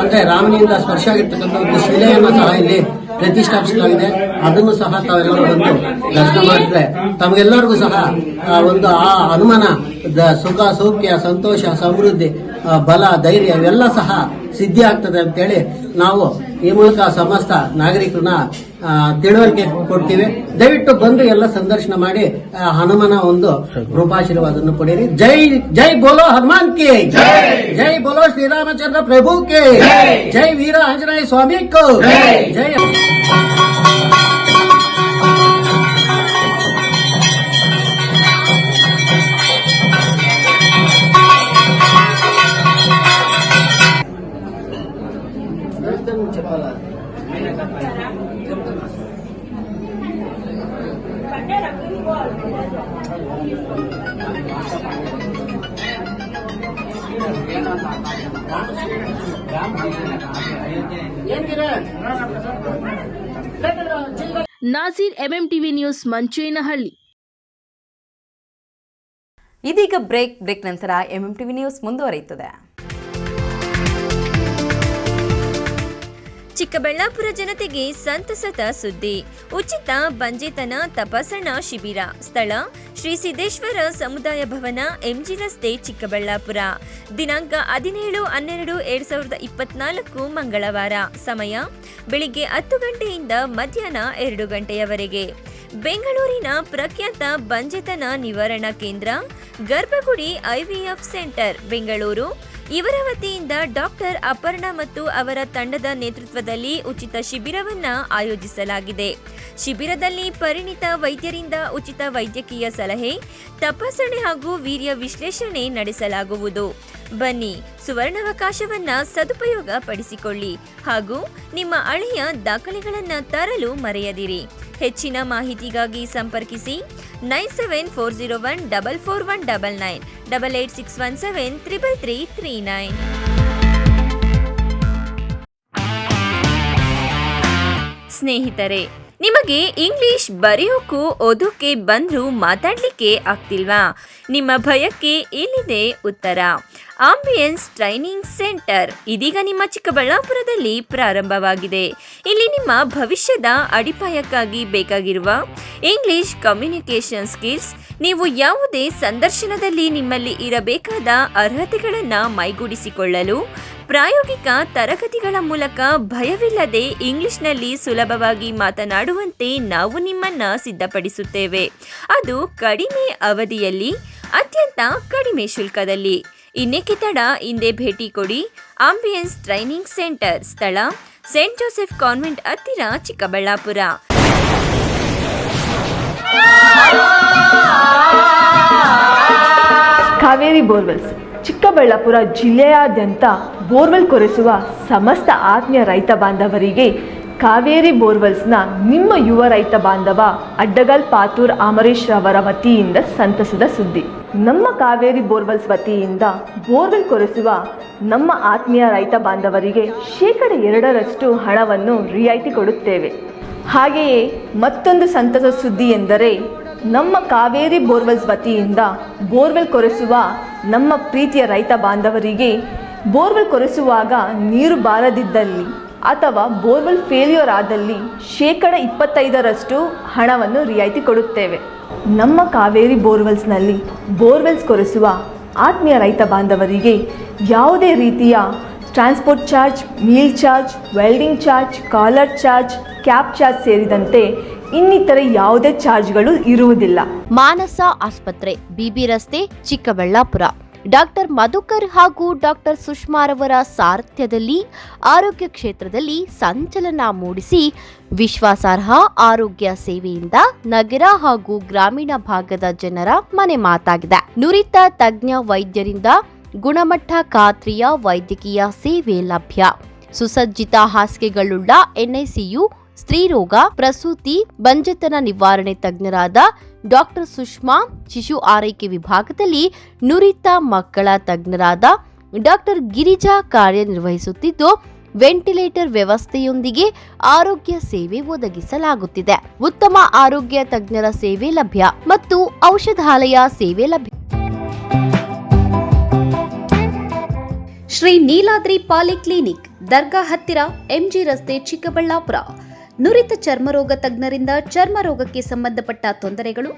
ಅಂದ್ರೆ ರಾಮನಿಂದ ಸ್ಪರ್ಶ ಆಗಿರ್ತಕ್ಕಂಥ ಒಂದು ಶಿಲೆಯನ್ನು ಸಹ ಇಲ್ಲಿ ಪ್ರತಿಷ್ಠಾಪಿಸಲಾಗಿದೆ. ಅದನ್ನು ಸಹ ತಾವೆಲ್ಲರೂ ಬಂದು ದರ್ಶನ ಮಾಡಿದ್ರೆ ತಮಗೆಲ್ಲರಿಗೂ ಸಹ ಒಂದು ಆ ಹನುಮನ ಸುಖ ಸೌಖ್ಯ ಸಂತೋಷ ಸಮೃದ್ಧಿ ಬಲ ಧೈರ್ಯ ಇವೆಲ್ಲ ಸಹ ಸಿದ್ಧಿ ಆಗ್ತದೆ ಅಂತೇಳಿ ನಾವು ಈ ಮೂಲಕ ಸಮಸ್ತ ನಾಗರಿಕರನ್ನ ತಿಳುವಳಿಕೆ ಕೊಡ್ತೀವಿ. ದಯವಿಟ್ಟು ಬಂದು ಎಲ್ಲ ಸಂದರ್ಶನ ಮಾಡಿ ಹನುಮನ ಒಂದು ಕೃಪಾಶೀರ್ವಾದವನ್ನು ಪಡೆಯಿರಿ. ಜೈ ಜೈ ಬೋಲೋ ಹನುಮಾನ್ ಕೆ ಜೈ ಬೋಲೋ ಶ್ರೀರಾಮಚಂದ್ರ ಪ್ರಭು ಕೆ ಜೈ ವೀರ ಆಂಜನೇಯ ಸ್ವಾಮಿ ಕೋ ಜೈ. Nazeer MMTV news Manchenahalli. ಇದೀಗ ಬ್ರೇಕ್ ನಂತರ ಎಂಎಂಟಿವಿ ನ್ಯೂಸ್ ಮುಂದುವರಿಯುತ್ತದೆ. ಚಿಕ್ಕಬಳ್ಳಾಪುರ ಜನತೆಗೆ ಸಂತಸದ ಸುದ್ದಿ. ಉಚಿತ ಬಂಜೆತನ ತಪಾಸಣಾ ಶಿಬಿರ. ಸ್ಥಳ ಶ್ರೀ ಸಿದ್ದೇಶ್ವರ ಸಮುದಾಯ ಭವನ, ಎಂಜಿ ರಸ್ತೆ, ಚಿಕ್ಕಬಳ್ಳಾಪುರ. ದಿನಾಂಕ 17/12/2024 ಮಂಗಳವಾರ. ಸಮಯ ಬೆಳಿಗ್ಗೆ 10 ಗಂಟೆಯಿಂದ ಮಧ್ಯಾಹ್ನ 2 ಗಂಟೆಯವರೆಗೆ. ಬೆಂಗಳೂರಿನ ಪ್ರಖ್ಯಾತ ಬಂಜೆತನ ನಿವಾರಣಾ ಕೇಂದ್ರ ಗರ್ಭಗುಡಿ ಐವಿಎಫ್ ಸೆಂಟರ್ ಬೆಂಗಳೂರು ಇವರ ವತಿಯಿಂದ ಡಾಕ್ಟರ್ ಅಪರ್ಣಾ ಮತ್ತು ಅವರ ತಂಡದ ನೇತೃತ್ವದಲ್ಲಿ ಉಚಿತ ಶಿಬಿರವನ್ನು ಆಯೋಜಿಸಲಾಗಿದೆ. ಶಿಬಿರದಲ್ಲಿ ಪರಿಣಿತ ವೈದ್ಯರಿಂದ ಉಚಿತ ವೈದ್ಯಕೀಯ ಸಲಹೆ, ತಪಾಸಣೆ ಹಾಗೂ ವೀರ್ಯ ವಿಶ್ಲೇಷಣೆ ನಡೆಸಲಾಗುವುದು. ಬನ್ನಿ, ಸುವರ್ಣಾವಕಾಶವನ್ನ ಸದುಪಯೋಗ ಪಡಿಸಿಕೊಳ್ಳಿ ಹಾಗೂ ನಿಮ್ಮ ಹಳೆಯ ದಾಖಲೆಗಳನ್ನು ತರಲು ಮರೆಯದಿರಿ. ಹೆಚ್ಚಿನ ಮಾಹಿತಿಗಾಗಿ ಸಂಪರ್ಕಿಸಿ 9740144199 8861733339. ಸ್ನೇಹಿತರೆ, ನಿಮಗೆ ಇಂಗ್ಲಿಷ್ ಬರೆಯೋಕ್ಕೂ ಓದೋಕೆ ಬಂದರೂ ಮಾತಾಡಲಿಕ್ಕೆ ಆಗ್ತಿಲ್ವಾ? ನಿಮ್ಮ ಭಯಕ್ಕೆ ಇಲ್ಲಿದೆ ಉತ್ತರ. ಆಂಬಿಯನ್ಸ್ ಟ್ರೈನಿಂಗ್ ಸೆಂಟರ್ ಇದೀಗ ನಿಮ್ಮ ಚಿಕ್ಕಬಳ್ಳಾಪುರದಲ್ಲಿ ಪ್ರಾರಂಭವಾಗಿದೆ. ಇಲ್ಲಿ ನಿಮ್ಮ ಭವಿಷ್ಯದ ಅಡಿಪಾಯಕ್ಕಾಗಿ ಬೇಕಾಗಿರುವ ಇಂಗ್ಲಿಷ್ ಕಮ್ಯುನಿಕೇಷನ್ ಸ್ಕಿಲ್ಸ್, ನೀವು ಯಾವುದೇ ಸಂದರ್ಶನದಲ್ಲಿ ನಿಮ್ಮಲ್ಲಿ ಇರಬೇಕಾದ ಅರ್ಹತೆಗಳನ್ನು ಮೈಗೂಡಿಸಿಕೊಳ್ಳಲು ಪ್ರಾಯೋಗಿಕ ತರಗತಿಗಳ ಮೂಲಕ ಭಯವಿಲ್ಲದೆ ಇಂಗ್ಲಿಷ್ನಲ್ಲಿ ಸುಲಭವಾಗಿ ಮಾತನಾಡುವಂತೆ ನಾವು ನಿಮ್ಮನ್ನು ಸಿದ್ಧಪಡಿಸುತ್ತೇವೆ. ಅದು ಕಡಿಮೆ ಅವಧಿಯಲ್ಲಿ, ಅತ್ಯಂತ ಕಡಿಮೆ ಶುಲ್ಕದಲ್ಲಿ. ಇನ್ನೇಕೆ ತಡ, ಹಿಂದೆ ಭೇಟಿ ಕೊಡಿ. Ambience training centre. ಸ್ಥಳ ಸೇಂಟ್ ಜೋಸೆಫ್ ಕಾನ್ವೆಂಟ್ ಹತ್ತಿರ, ಚಿಕ್ಕಬಳ್ಳಾಪುರ. ಕಾವೇರಿ ಬೋರ್ವೆಲ್ಸ್ ಚಿಕ್ಕಬಳ್ಳಾಪುರ ಜಿಲ್ಲೆಯಾದ್ಯಂತ ಬೋರ್ವೆಲ್ ಕೊರೆಸುವ ಸಮಸ್ತ ಆತ್ಮೀಯ ರೈತ ಬಾಂಧವರಿಗೆ ಕಾವೇರಿ ಬೋರ್ವೆಲ್ಸ್ನ ನಿಮ್ಮ ಯುವ ರೈತ ಬಾಂಧವ ಅಡ್ಡಗಲ್ ಪಾತೂರ್ ಅಮರೀಶ್ ರವರ ವತಿಯಿಂದ ಸಂತಸದ ಸುದ್ದಿ. ನಮ್ಮ ಕಾವೇರಿ ಬೋರ್ವೆಲ್ಸ್ ವತಿಯಿಂದ ಬೋರ್ವೆಲ್ ಕೊರೆಸುವ ನಮ್ಮ ಆತ್ಮೀಯ ರೈತ ಬಾಂಧವರಿಗೆ 2% ಹಣವನ್ನು ರಿಯಾಯಿತಿ ಕೊಡುತ್ತೇವೆ. ಹಾಗೆಯೇ ಮತ್ತೊಂದು ಸಂತಸ ಸುದ್ದಿ ಎಂದರೆ, ನಮ್ಮ ಕಾವೇರಿ ಬೋರ್ವೆಲ್ಸ್ ವತಿಯಿಂದ ಬೋರ್ವೆಲ್ ಕೊರೆಸುವ ನಮ್ಮ ಪ್ರೀತಿಯ ರೈತ ಬಾಂಧವರಿಗೆ ಬೋರ್ವೆಲ್ ಕೊರೆಸುವಾಗ ನೀರು ಬಾರದಿದ್ದಲ್ಲಿ ಅಥವಾ ಬೋರ್ವೆಲ್ ಫೇಲ್ಯೂರ್ ಆದಲ್ಲಿ 25% ಹಣವನ್ನು ರಿಯಾಯಿತಿ ಕೊಡುತ್ತೇವೆ. ನಮ್ಮ ಕಾವೇರಿ ಬೋರ್ವೆಲ್ಸ್ನಲ್ಲಿ ಬೋರ್ವೆಲ್ಸ್ ಕೊರೆಸುವ ಆತ್ಮೀಯ ರೈತ ಬಾಂಧವರಿಗೆ ಯಾವುದೇ ರೀತಿಯ transport charge, meal charge, welding charge, collar charge, cab charge ಸೇರಿದಂತೆ ಇನ್ನಿತರೆ ಯಾವುದೇ ಚಾರ್ಜ್ಗಳು ಇರುವುದಿಲ್ಲ. ಮಾನಸ ಆಸ್ಪತ್ರೆ, ಬಿಬಿ ರಸ್ತೆ, ಚಿಕ್ಕಬಳ್ಳಾಪುರ. ಡಾಕ್ಟರ್ ಮಧುಕರ್ ಹಾಗೂ ಡಾಕ್ಟರ್ ಸುಷ್ಮಾರವರ ಸಾರಥ್ಯದಲ್ಲಿ ಆರೋಗ್ಯ ಕ್ಷೇತ್ರದಲ್ಲಿ ಸಂಚಲನ ಮೂಡಿಸಿ ವಿಶ್ವಾಸಾರ್ಹ ಆರೋಗ್ಯ ಸೇವೆಯಿಂದ ನಗರ ಹಾಗೂ ಗ್ರಾಮೀಣ ಭಾಗದ ಜನರ ಮನೆ ಮಾತಾಗಿದೆ. ನುರಿತ ತಜ್ಞ ವೈದ್ಯರಿಂದ ಗುಣಮಟ್ಟ ಖಾತ್ರಿಯ ವೈದ್ಯಕೀಯ ಸೇವೆ ಲಭ್ಯ. ಸುಸಜ್ಜಿತ ಹಾಸಿಗೆಗಳುಳ್ಳ ಎನ್ಐಸಿಯು, ಸ್ತ್ರೀರೋಗ, ಪ್ರಸೂತಿ, ಬಂಜೆತನ ನಿವಾರಣೆ ತಜ್ಞರಾದ ಡಾಕ್ಟರ್ ಸುಷ್ಮಾ, ಶಿಶು ಆರೈಕೆ ವಿಭಾಗದಲ್ಲಿ ನುರಿತ ಮಕ್ಕಳ ತಜ್ಞರಾದ ಡಾಕ್ಟರ್ ಗಿರಿಜಾ ಕಾರ್ಯನಿರ್ವಹಿಸುತ್ತಿದ್ದು, ವೆಂಟಿಲೇಟರ್ ವ್ಯವಸ್ಥೆಯೊಂದಿಗೆ ಆರೋಗ್ಯ ಸೇವೆ ಒದಗಿಸಲಾಗುತ್ತಿದೆ. ಉತ್ತಮ ಆರೋಗ್ಯ ತಜ್ಞರ ಸೇವೆ ಲಭ್ಯ ಮತ್ತು ಔಷಧಾಲಯ ಸೇವೆ ಲಭ್ಯ. ಶ್ರೀ ನೀಲಾದ್ರಿ ಪಾಲಿಕ್ಲಿನಿಕ್, ದರ್ಗಾ ಹತ್ತಿರ, ಎಂಜಿ ರಸ್ತೆ, ಚಿಕ್ಕಬಳ್ಳಾಪುರ. ನುರಿತ ಚರ್ಮರೋಗ ತಜ್ಞರಿಂದ ಚರ್ಮರೋಗಕ್ಕೆ ಸಂಬಂಧಪಟ್ಟ ತೊಂದರೆಗಳು,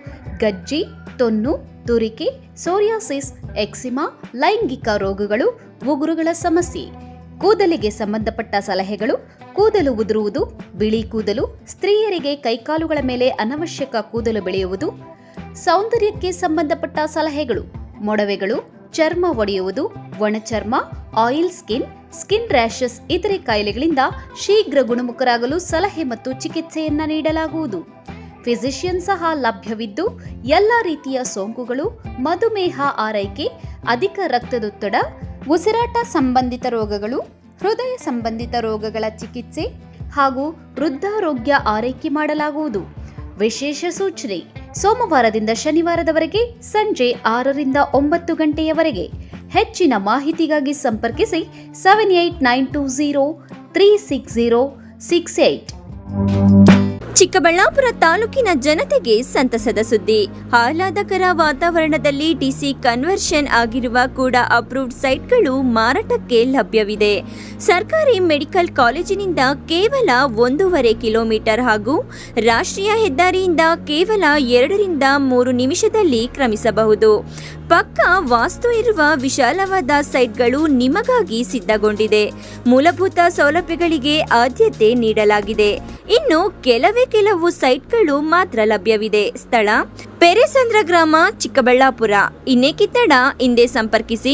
ಗಜ್ಜಿ, ತೊನ್ನು, ತುರಿಕೆ, ಸೋರಿಯಾಸಿಸ್, ಎಕ್ಸಿಮಾ, ಲೈಂಗಿಕ ರೋಗಗಳು, ಉಗುರುಗಳ ಸಮಸ್ಯೆ, ಕೂದಲಿಗೆ ಸಂಬಂಧಪಟ್ಟ ಸಲಹೆಗಳು, ಕೂದಲು ಉದುರುವುದು, ಬಿಳಿ ಕೂದಲು, ಸ್ತ್ರೀಯರಿಗೆ ಕೈಕಾಲುಗಳ ಮೇಲೆ ಅನವಶ್ಯಕ ಕೂದಲು ಬೆಳೆಯುವುದು, ಸೌಂದರ್ಯಕ್ಕೆ ಸಂಬಂಧಪಟ್ಟ ಸಲಹೆಗಳು, ಮೊಡವೆಗಳು, ಚರ್ಮ ಒಡೆಯುವುದು, ಒಣಚರ್ಮ, ಆಯಿಲ್ ಸ್ಕಿನ್, ಸ್ಕಿನ್ ರ್ಯಾಷಸ್ ಇತರೆ ಕಾಯಿಲೆಗಳಿಂದ ಶೀಘ್ರ ಗುಣಮುಖರಾಗಲು ಸಲಹೆ ಮತ್ತು ಚಿಕಿತ್ಸೆಯನ್ನ ನೀಡಲಾಗುವುದು. ಫಿಸಿಷಿಯನ್ ಸಹ ಲಭ್ಯವಿದ್ದು ಎಲ್ಲ ರೀತಿಯ ಸೋಂಕುಗಳು, ಮಧುಮೇಹ ಆರೈಕೆ, ಅಧಿಕ ರಕ್ತದೊತ್ತಡ, ಉಸಿರಾಟ ಸಂಬಂಧಿತ ರೋಗಗಳು, ಹೃದಯ ಸಂಬಂಧಿತ ರೋಗಗಳ ಚಿಕಿತ್ಸೆ ಹಾಗೂ ವೃದ್ಧಾರೋಗ್ಯ ಆರೈಕೆ ಮಾಡಲಾಗುವುದು. ವಿಶೇಷ ಸೂಚನೆ: ಸೋಮವಾರದಿಂದ ಶನಿವಾರದವರೆಗೆ ಸಂಜೆ 6 ರಿಂದ 9 ಗಂಟೆಯವರೆಗೆ. ಹೆಚ್ಚಿನ ಮಾಹಿತಿಗಾಗಿ ಸಂಪರ್ಕಿಸಿ 7892036068. ಚಿಕ್ಕಬಳ್ಳಾಪುರ ತಾಲೂಕಿನ ಜನತೆಗೆ ಸಂತಸದ ಸುದ್ದಿ. ಆಹ್ಲಾದಕರ ವಾತಾವರಣದಲ್ಲಿ ಡಿಸಿ ಕನ್ವರ್ಷನ್ ಆಗಿರುವ ಕೂಡ ಅಪ್ರೂವ್ಡ್ ಸೈಟ್ಗಳು ಮಾರಾಟಕ್ಕೆ ಲಭ್ಯವಿದೆ. ಸರ್ಕಾರಿ ಮೆಡಿಕಲ್ ಕಾಲೇಜಿನಿಂದ ಕೇವಲ 1.5 ಕಿಲೋಮೀಟರ್ ಹಾಗೂ ರಾಷ್ಟ್ರೀಯ ಹೆದ್ದಾರಿಯಿಂದ ಕೇವಲ 2 ರಿಂದ 3 ನಿಮಿಷದಲ್ಲಿ ಕ್ರಮಿಸಬಹುದು. ಪಕ್ಕಾ ವಾಸ್ತು ಇರುವ ವಿಶಾಲವಾದ ಸೈಟ್ಗಳು ನಿಮಗಾಗಿ ಸಿದ್ಧಗೊಂಡಿದೆ. ಮೂಲಭೂತ ಸೌಲಭ್ಯಗಳಿಗೆ ಆದ್ಯತೆ ನೀಡಲಾಗಿದೆ. ಇನ್ನು ಕೆಲವು ಸೈಟ್ಗಳು ಮಾತ್ರ ಲಭ್ಯವಿದೆ. ಸ್ಥಳ: ಪೆರೇಸಂದ್ರ ಗ್ರಾಮ, ಚಿಕ್ಕಬಳ್ಳಾಪುರ. ಇನ್ನೇಕೆ ತಡ, ಹಿಂದೆ ಸಂಪರ್ಕಿಸಿ.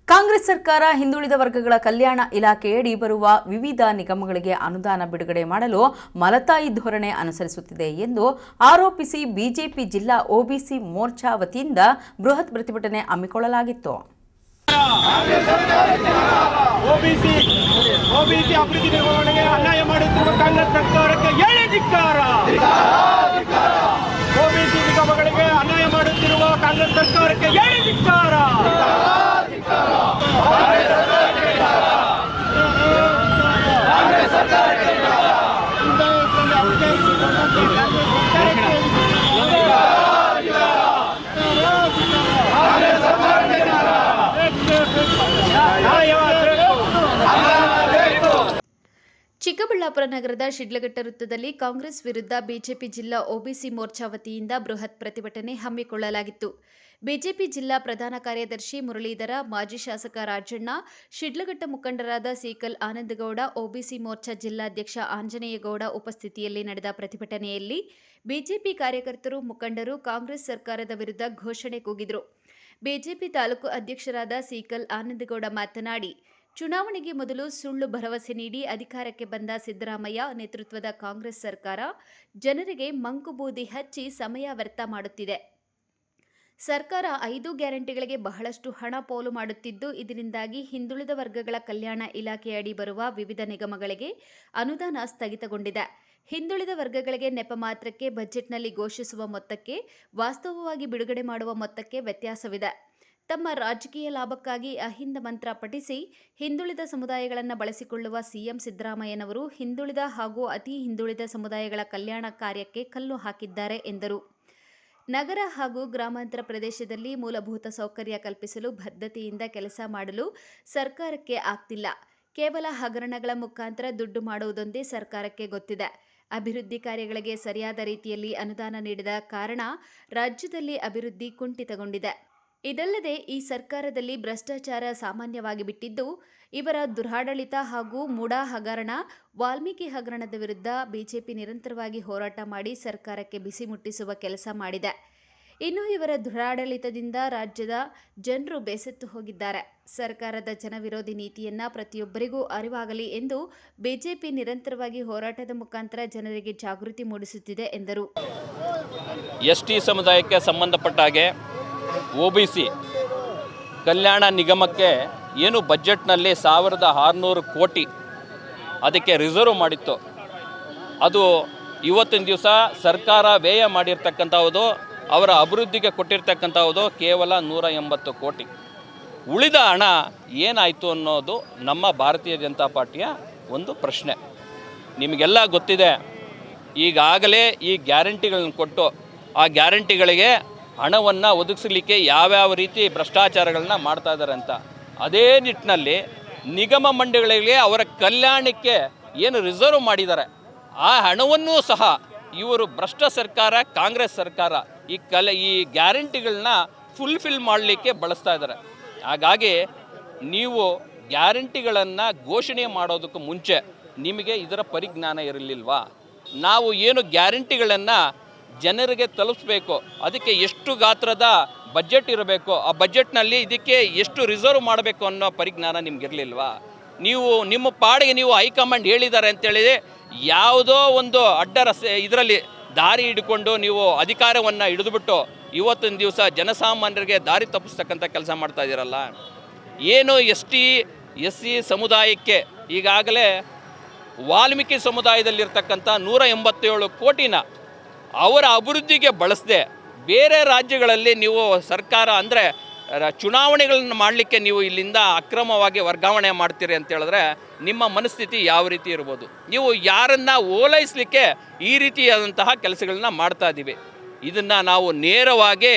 ಕಾಂಗ್ರೆಸ್ ಸರ್ಕಾರ ಹಿಂದುಳಿದ ವರ್ಗಗಳ ಕಲ್ಯಾಣ ಇಲಾಖೆಯಡಿ ಬರುವ ವಿವಿಧ ನಿಗಮಗಳಿಗೆ ಅನುದಾನ ಬಿಡುಗಡೆ ಮಾಡಲು ಮಲತಾಯಿ ಧೋರಣೆ ಅನುಸರಿಸುತ್ತಿದೆ ಎಂದು ಆರೋಪಿಸಿ ಬಿಜೆಪಿ ಜಿಲ್ಲಾ ಒಬಿಸಿ ಮೋರ್ಚಾ ವತಿಯಿಂದ ಬೃಹತ್ ಪ್ರತಿಭಟನೆ ಹಮ್ಮಿಕೊಳ್ಳಲಾಗಿತ್ತು. ಓಬಿಸಿ ಅಭಿವೃದ್ಧಿ ನಿರ್ವಹಣೆಗೆ ಅನ್ಯಾಯ ಮಾಡುತ್ತಿರುವ ಕಾಂಗ್ರೆಸ್ ಸರ್ಕಾರಕ್ಕೆ ಏಳೇ ಧಿಕ್ಕಾರ. ಓಬಿಸಿ ನಿಗಮಗಳಿಗೆ ಅನ್ಯಾಯ ಮಾಡುತ್ತಿರುವ ಕಾಂಗ್ರೆಸ್ ಸರ್ಕಾರಕ್ಕೆ ಏಳೇ ಧಿಕ್ಕಾರ. ಚಿಕ್ಕಬಳ್ಳಾಪುರ ನಗರದ ಶಿಡ್ಲಘಟ್ಟ ವೃತ್ತದಲ್ಲಿ ಕಾಂಗ್ರೆಸ್ ವಿರುದ್ಧ ಬಿಜೆಪಿ ಜಿಲ್ಲಾ ಒಬಿಸಿ ಮೋರ್ಚಾ ವತಿಯಿಂದ ಬೃಹತ್ ಪ್ರತಿಭಟನೆ ಹಮ್ಮಿಕೊಳ್ಳಲಾಗಿತ್ತು. ಬಿಜೆಪಿ ಜಿಲ್ಲಾ ಪ್ರಧಾನ ಕಾರ್ಯದರ್ಶಿ ಮುರಳೀಧರ, ಮಾಜಿ ಶಾಸಕ ರಾಜಣ್ಣ, ಶಿಡ್ಲಘಟ್ಟ ಮುಖಂಡರಾದ ಸೀಕಲ್ ಆನಂದಗೌಡ, ಒಬಿಸಿ ಮೋರ್ಚಾ ಜಿಲ್ಲಾಧ್ಯಕ್ಷ ಆಂಜನೇಯಗೌಡ ಉಪಸ್ಥಿತಿಯಲ್ಲಿ ನಡೆದ ಪ್ರತಿಭಟನೆಯಲ್ಲಿ ಬಿಜೆಪಿ ಕಾರ್ಯಕರ್ತರು, ಮುಖಂಡರು ಕಾಂಗ್ರೆಸ್ ಸರ್ಕಾರದ ವಿರುದ್ಧ ಘೋಷಣೆ ಕೂಗಿದರು. ಬಿಜೆಪಿ ತಾಲೂಕು ಅಧ್ಯಕ್ಷರಾದ ಸೀಕಲ್ ಆನಂದಗೌಡ ಮಾತನಾಡಿ, ಚುನಾವಣೆಗೆ ಮೊದಲು ಸುಳ್ಳು ಭರವಸೆ ನೀಡಿ ಅಧಿಕಾರಕ್ಕೆ ಬಂದ ಸಿದ್ದರಾಮಯ್ಯ ನೇತೃತ್ವದ ಕಾಂಗ್ರೆಸ್ ಸರ್ಕಾರ ಜನರಿಗೆ ಮಂಕುಬೂದಿ ಹಚ್ಚಿ ಸಮಯ ವ್ಯರ್ಥ ಮಾಡುತ್ತಿದೆ. ಸರ್ಕಾರ 5 ಗ್ಯಾರಂಟಿಗಳಿಗೆ ಬಹಳಷ್ಟು ಹಣ ಪೋಲು ಮಾಡುತ್ತಿದ್ದು, ಇದರಿಂದಾಗಿ ಹಿಂದುಳಿದ ವರ್ಗಗಳ ಕಲ್ಯಾಣ ಇಲಾಖೆಯಡಿ ಬರುವ ವಿವಿಧ ನಿಗಮಗಳಿಗೆ ಅನುದಾನ ಸ್ಥಗಿತಗೊಂಡಿದೆ. ಹಿಂದುಳಿದ ವರ್ಗಗಳಿಗೆ ನೆಪ ಮಾತ್ರಕ್ಕೆ ಬಜೆಟ್ನಲ್ಲಿ ಘೋಷಿಸುವ ಮೊತ್ತಕ್ಕೆ ವಾಸ್ತವವಾಗಿ ಬಿಡುಗಡೆ ಮಾಡುವ ಮೊತ್ತಕ್ಕೆ ವ್ಯತ್ಯಾಸವಿದೆ. ತಮ್ಮ ರಾಜಕೀಯ ಲಾಭಕ್ಕಾಗಿ ಅಹಿಂದ ಮಂತ್ರ ಪಠಿಸಿ ಹಿಂದುಳಿದ ಸಮುದಾಯಗಳನ್ನು ಬಳಸಿಕೊಳ್ಳುವ ಸಿಎಂ ಸಿದ್ದರಾಮಯ್ಯನವರು ಹಿಂದುಳಿದ ಹಾಗೂ ಅತಿ ಹಿಂದುಳಿದ ಸಮುದಾಯಗಳ ಕಲ್ಯಾಣ ಕಾರ್ಯಕ್ಕೆ ಕಲ್ಲು ಹಾಕಿದ್ದಾರೆ ಎಂದರು. ನಗರ ಹಾಗೂ ಗ್ರಾಮಾಂತರ ಪ್ರದೇಶದಲ್ಲಿ ಮೂಲಭೂತ ಸೌಕರ್ಯ ಕಲ್ಪಿಸಲು ಬದ್ಧತೆಯಿಂದ ಕೆಲಸ ಮಾಡಲು ಸರ್ಕಾರಕ್ಕೆ ಆಗ್ತಿಲ್ಲ. ಕೇವಲ ಹಗರಣಗಳ ಮುಖಾಂತರ ದುಡ್ಡು ಮಾಡುವುದೊಂದೇ ಸರ್ಕಾರಕ್ಕೆ ಗೊತ್ತಿದೆ. ಅಭಿವೃದ್ಧಿ ಕಾರ್ಯಗಳಿಗೆ ಸರಿಯಾದ ರೀತಿಯಲ್ಲಿ ಅನುದಾನ ನೀಡದ ಕಾರಣ ರಾಜ್ಯದಲ್ಲಿ ಅಭಿವೃದ್ಧಿ ಕುಂಠಿತಗೊಂಡಿದೆ. ಇದಲ್ಲದೆ ಈ ಸರ್ಕಾರದಲ್ಲಿ ಭ್ರಷ್ಟಾಚಾರ ಸಾಮಾನ್ಯವಾಗಿ ಬಿಟ್ಟಿದ್ದು, ಇವರ ದುರಾಡಳಿತ ಹಾಗೂ ಮೂಡಾ ಹಗರಣ, ವಾಲ್ಮೀಕಿ ಹಗರಣದ ವಿರುದ್ಧ ಬಿಜೆಪಿ ನಿರಂತರವಾಗಿ ಹೋರಾಟ ಮಾಡಿ ಸರ್ಕಾರಕ್ಕೆ ಬಿಸಿ ಮುಟ್ಟಿಸುವ ಕೆಲಸ ಮಾಡಿದೆ. ಇನ್ನು ಇವರ ದುರಾಡಳಿತದಿಂದ ರಾಜ್ಯದ ಜನರು ಬೇಸತ್ತು ಹೋಗಿದ್ದಾರೆ. ಸರ್ಕಾರದ ಜನವಿರೋಧಿ ನೀತಿಯನ್ನ ಪ್ರತಿಯೊಬ್ಬರಿಗೂ ಅರಿವಾಗಲಿ ಎಂದು ಬಿಜೆಪಿ ನಿರಂತರವಾಗಿ ಹೋರಾಟದ ಮುಖಾಂತರ ಜನರಿಗೆ ಜಾಗೃತಿ ಮೂಡಿಸುತ್ತಿದೆ ಎಂದರು. ಎಸ್ಟಿ ಸಮುದಾಯಕ್ಕೆ ಸಂಬಂಧಪಟ್ಟ ಹಾಗೆ ಒಬಿಸಿ ಕಲ್ಯಾಣ ನಿಗಮಕ್ಕೆ ಏನು ಬಜೆಟ್ನಲ್ಲಿ 1600 ಕೋಟಿ ಅದಕ್ಕೆ ರಿಸರ್ವ್ ಮಾಡಿತ್ತು, ಅದು ಇವತ್ತಿನ ದಿವಸ ಸರ್ಕಾರ ವ್ಯಯ ಮಾಡಿರ್ತಕ್ಕಂಥದ್ದು, ಅವರ ಅಭಿವೃದ್ಧಿಗೆ ಕೊಟ್ಟಿರ್ತಕ್ಕಂಥದ್ದು ಕೇವಲ 180 ಕೋಟಿ. ಉಳಿದ ಹಣ ಏನಾಯಿತು ಅನ್ನೋದು ನಮ್ಮ ಭಾರತೀಯ ಜನತಾ ಪಾರ್ಟಿಯ ಒಂದು ಪ್ರಶ್ನೆ. ನಿಮಗೆಲ್ಲ ಗೊತ್ತಿದೆ, ಈಗಾಗಲೇ ಈ ಗ್ಯಾರಂಟಿಗಳನ್ನು ಕೊಟ್ಟು ಆ ಗ್ಯಾರಂಟಿಗಳಿಗೆ ಹಣವನ್ನು ಒದಗಿಸಲಿಕ್ಕೆ ಯಾವ್ಯಾವ ರೀತಿ ಭ್ರಷ್ಟಾಚಾರಗಳನ್ನ ಮಾಡ್ತಾ ಇದ್ದಾರೆ ಅಂತ. ಅದೇ ನಿಟ್ಟಿನಲ್ಲಿ ನಿಗಮ ಮಂಡಳಿಗಳಿಗೆ ಅವರ ಕಲ್ಯಾಣಕ್ಕೆ ಏನು ರಿಸರ್ವ್ ಮಾಡಿದ್ದಾರೆ ಆ ಹಣವನ್ನೂ ಸಹ ಇವರು ಭ್ರಷ್ಟ ಸರ್ಕಾರ, ಕಾಂಗ್ರೆಸ್ ಸರ್ಕಾರ ಈ ಗ್ಯಾರಂಟಿಗಳನ್ನ ಫುಲ್ಫಿಲ್ ಮಾಡಲಿಕ್ಕೆ ಬಳಸ್ತಾ ಇದ್ದಾರೆ. ಹಾಗಾಗಿ ನೀವು ಗ್ಯಾರಂಟಿಗಳನ್ನು ಘೋಷಣೆ ಮಾಡೋದಕ್ಕೂ ಮುಂಚೆ ನಿಮಗೆ ಇದರ ಪರಿಜ್ಞಾನ ಇರಲಿಲ್ವಾ? ನಾವು ಏನು ಗ್ಯಾರಂಟಿಗಳನ್ನು ಜನರಿಗೆ ತಲುಪಿಸ್ಬೇಕು, ಅದಕ್ಕೆ ಎಷ್ಟು ಗಾತ್ರದ ಬಜೆಟ್ ಇರಬೇಕು, ಆ ಬಜೆಟ್ನಲ್ಲಿ ಇದಕ್ಕೆ ಎಷ್ಟು ರಿಸರ್ವ್ ಮಾಡಬೇಕು ಅನ್ನೋ ಪರಿಜ್ಞಾನ ನಿಮಗಿರಲಿಲ್ವಾ? ನೀವು ನಿಮ್ಮ ಪಾಡಿಗೆ ನೀವು ಹೈಕಮಾಂಡ್ ಹೇಳಿದ್ದಾರೆ ಅಂತೇಳಿ ಯಾವುದೋ ಒಂದು ಅಡ್ಡ ರಸ್ತೆ ಇದರಲ್ಲಿ ದಾರಿ ಹಿಡ್ಕೊಂಡು ನೀವು ಅಧಿಕಾರವನ್ನು ಹಿಡಿದುಬಿಟ್ಟು ಇವತ್ತಿನ ದಿವಸ ಜನಸಾಮಾನ್ಯರಿಗೆ ದಾರಿ ತಪ್ಪಿಸ್ತಕ್ಕಂಥ ಕೆಲಸ ಮಾಡ್ತಾ ಇದ್ದೀರಲ್ಲ. ಏನು SC ಸಮುದಾಯಕ್ಕೆ ಈಗಾಗಲೇ ವಾಲ್ಮೀಕಿ ಸಮುದಾಯದಲ್ಲಿರ್ತಕ್ಕಂಥ 187 ಕೋಟಿನ ಅವರ ಅಭಿವೃದ್ಧಿಗೆ ಬಳಸದೆ ಬೇರೆ ರಾಜ್ಯಗಳಲ್ಲಿ ನೀವು ಸರ್ಕಾರ ಅಂದರೆ ಚುನಾವಣೆಗಳನ್ನು ಮಾಡಲಿಕ್ಕೆ ನೀವು ಇಲ್ಲಿಂದ ಅಕ್ರಮವಾಗಿ ವರ್ಗಾವಣೆ ಮಾಡ್ತೀರಿ ಅಂತ ಹೇಳಿದ್ರೆ ನಿಮ್ಮ ಮನಸ್ಥಿತಿ ಯಾವ ರೀತಿ ಇರ್ಬೋದು? ನೀವು ಯಾರನ್ನು ಓಲೈಸಲಿಕ್ಕೆ ಈ ರೀತಿಯಾದಂತಹ ಕೆಲಸಗಳನ್ನ ಮಾಡ್ತಾ ಇದ್ದೀವಿ. ಇದನ್ನು ನಾವು ನೇರವಾಗಿ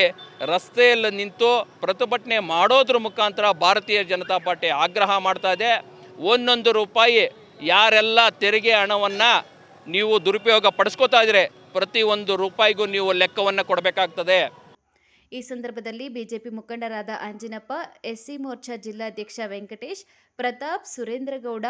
ರಸ್ತೆಯಲ್ಲಿ ನಿಂತು ಪ್ರತಿಭಟನೆ ಮಾಡೋದ್ರ ಮುಖಾಂತರ ಭಾರತೀಯ ಜನತಾ ಪಾರ್ಟಿ ಆಗ್ರಹ ಮಾಡ್ತಾ ಇದೆ. 1 ರೂಪಾಯಿ ಯಾರೆಲ್ಲ ತೆರಿಗೆ ಹಣವನ್ನು ನೀವು ದುರುಪಯೋಗ ಪಡಿಸ್ಕೋತಾ ಇದ್ರೆ ಪ್ರತಿ 1 ರೂಪಾಯಿಗೂ ನೀವು ಲೆಕ್ಕವನ್ನು ಕೊಡಬೇಕಾಗ್ತದೆ. ಈ ಸಂದರ್ಭದಲ್ಲಿ ಬಿಜೆಪಿ ಮುಖಂಡರಾದ ಅಂಜಿನಪ್ಪ, SC ಮೋರ್ಚಾ ಜಿಲ್ಲಾಧ್ಯಕ್ಷ ವೆಂಕಟೇಶ್, ಪ್ರತಾಪ್, ಸುರೇಂದ್ರಗೌಡ,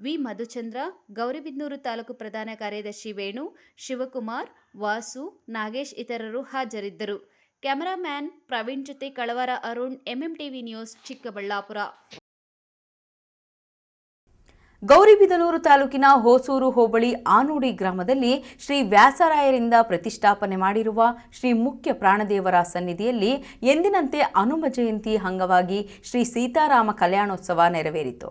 ವಿ ಮಧುಚಂದ್ರ, ಗೌರಿಬಿದನೂರು ತಾಲೂಕು ಪ್ರಧಾನ ಕಾರ್ಯದರ್ಶಿ ವೇಣು, ಶಿವಕುಮಾರ್, ವಾಸು, ನಾಗೇಶ್ ಇತರರು ಹಾಜರಿದ್ದರು. ಕ್ಯಾಮರಾಮ್ಯಾನ್ ಪ್ರವೀಣ್ ಜೊತೆ ಕಳವಾರ ಅರುಣ್, MMTV ನ್ಯೂಸ್, ಚಿಕ್ಕಬಳ್ಳಾಪುರ. ಗೌರಿಬಿದನೂರು ತಾಲೂಕಿನ ಹೊಸೂರು ಹೋಬಳಿ ಆನೋಡಿ ಗ್ರಾಮದಲ್ಲಿ ಶ್ರೀ ವ್ಯಾಸರಾಯರಿಂದ ಪ್ರತಿಷ್ಠಾಪನೆ ಮಾಡಿರುವ ಶ್ರೀ ಮುಖ್ಯ ಪ್ರಾಣದೇವರ ಸನ್ನಿಧಿಯಲ್ಲಿ ಎಂದಿನಂತೆ ಹನುಮ ಜಯಂತಿ ಅಂಗವಾಗಿ ಶ್ರೀ ಸೀತಾರಾಮ ಕಲ್ಯಾಣೋತ್ಸವ ನೆರವೇರಿತು.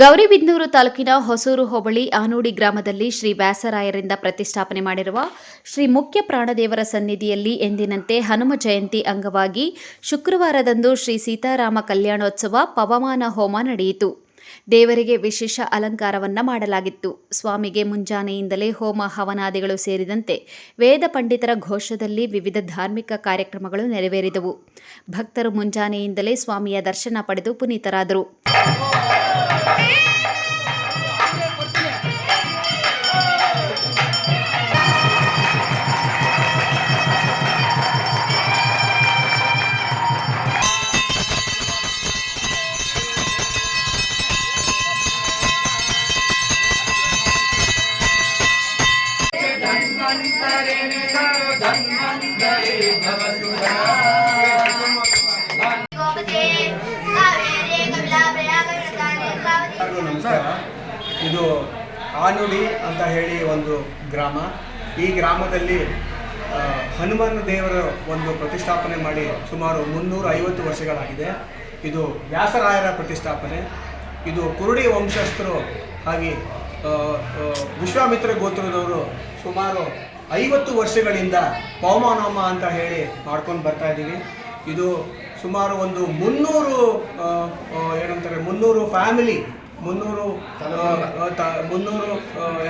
ಗೌರಿಬಿದನೂರು ತಾಲೂಕಿನ ಹೊಸೂರು ಹೋಬಳಿ ಆನೋಡಿ ಗ್ರಾಮದಲ್ಲಿ ಶ್ರೀ ವ್ಯಾಸರಾಯರಿಂದ ಪ್ರತಿಷ್ಠಾಪನೆ ಮಾಡಿರುವ ಶ್ರೀ ಮುಖ್ಯ ಪ್ರಾಣದೇವರ ಸನ್ನಿಧಿಯಲ್ಲಿ ಎಂದಿನಂತೆ ಹನುಮ ಜಯಂತಿ ಅಂಗವಾಗಿ ಶುಕ್ರವಾರದಂದು ಶ್ರೀ ಸೀತಾರಾಮ ಕಲ್ಯಾಣೋತ್ಸವ ಪವಮಾನ ಹೋಮ ನಡೆಯಿತು. ದೇವರಿಗೆ ವಿಶೇಷ ಅಲಂಕಾರವನ್ನ ಮಾಡಲಾಗಿತ್ತು. ಸ್ವಾಮಿಗೆ ಮುಂಜಾನೆಯಿಂದಲೇ ಹೋಮ ಹವನಾದಿಗಳು ಸೇರಿದಂತೆ ವೇದ ಪಂಡಿತರ ಘೋಷದಲ್ಲಿ ವಿವಿಧ ಧಾರ್ಮಿಕ ಕಾರ್ಯಕ್ರಮಗಳು ನೆರವೇರಿದವು. ಭಕ್ತರು ಮುಂಜಾನೆಯಿಂದಲೇ ಸ್ವಾಮಿಯ ದರ್ಶನ ಪಡೆದು ಪುನೀತರಾದರು. ನಮಸ್ಕಾರ. ಇದು ಆನುಡಿ ಅಂತ ಹೇಳಿ ಒಂದು ಗ್ರಾಮ. ಈ ಗ್ರಾಮದಲ್ಲಿ ಹನುಮಾನ ದೇವರ ಒಂದು ಪ್ರತಿಷ್ಠಾಪನೆ ಮಾಡಿ ಸುಮಾರು 350 ವರ್ಷಗಳಾಗಿದೆ. ಇದು ವ್ಯಾಸರಾಯರ ಪ್ರತಿಷ್ಠಾಪನೆ. ಇದು ಕುರುಡಿ ವಂಶಸ್ಥರು ಹಾಗೆ ವಿಶ್ವಾಮಿತ್ರ ಗೋತ್ರದವರು ಸುಮಾರು 50 ವರ್ಷಗಳಿಂದ ಪವಮಾನೋಮ ಅಂತ ಹೇಳಿ ಮಾಡ್ಕೊಂಡು ಬರ್ತಾ ಇದ್ದೀವಿ. ಇದು ಸುಮಾರು ಒಂದು 300 ಫ್ಯಾಮಿಲಿ 300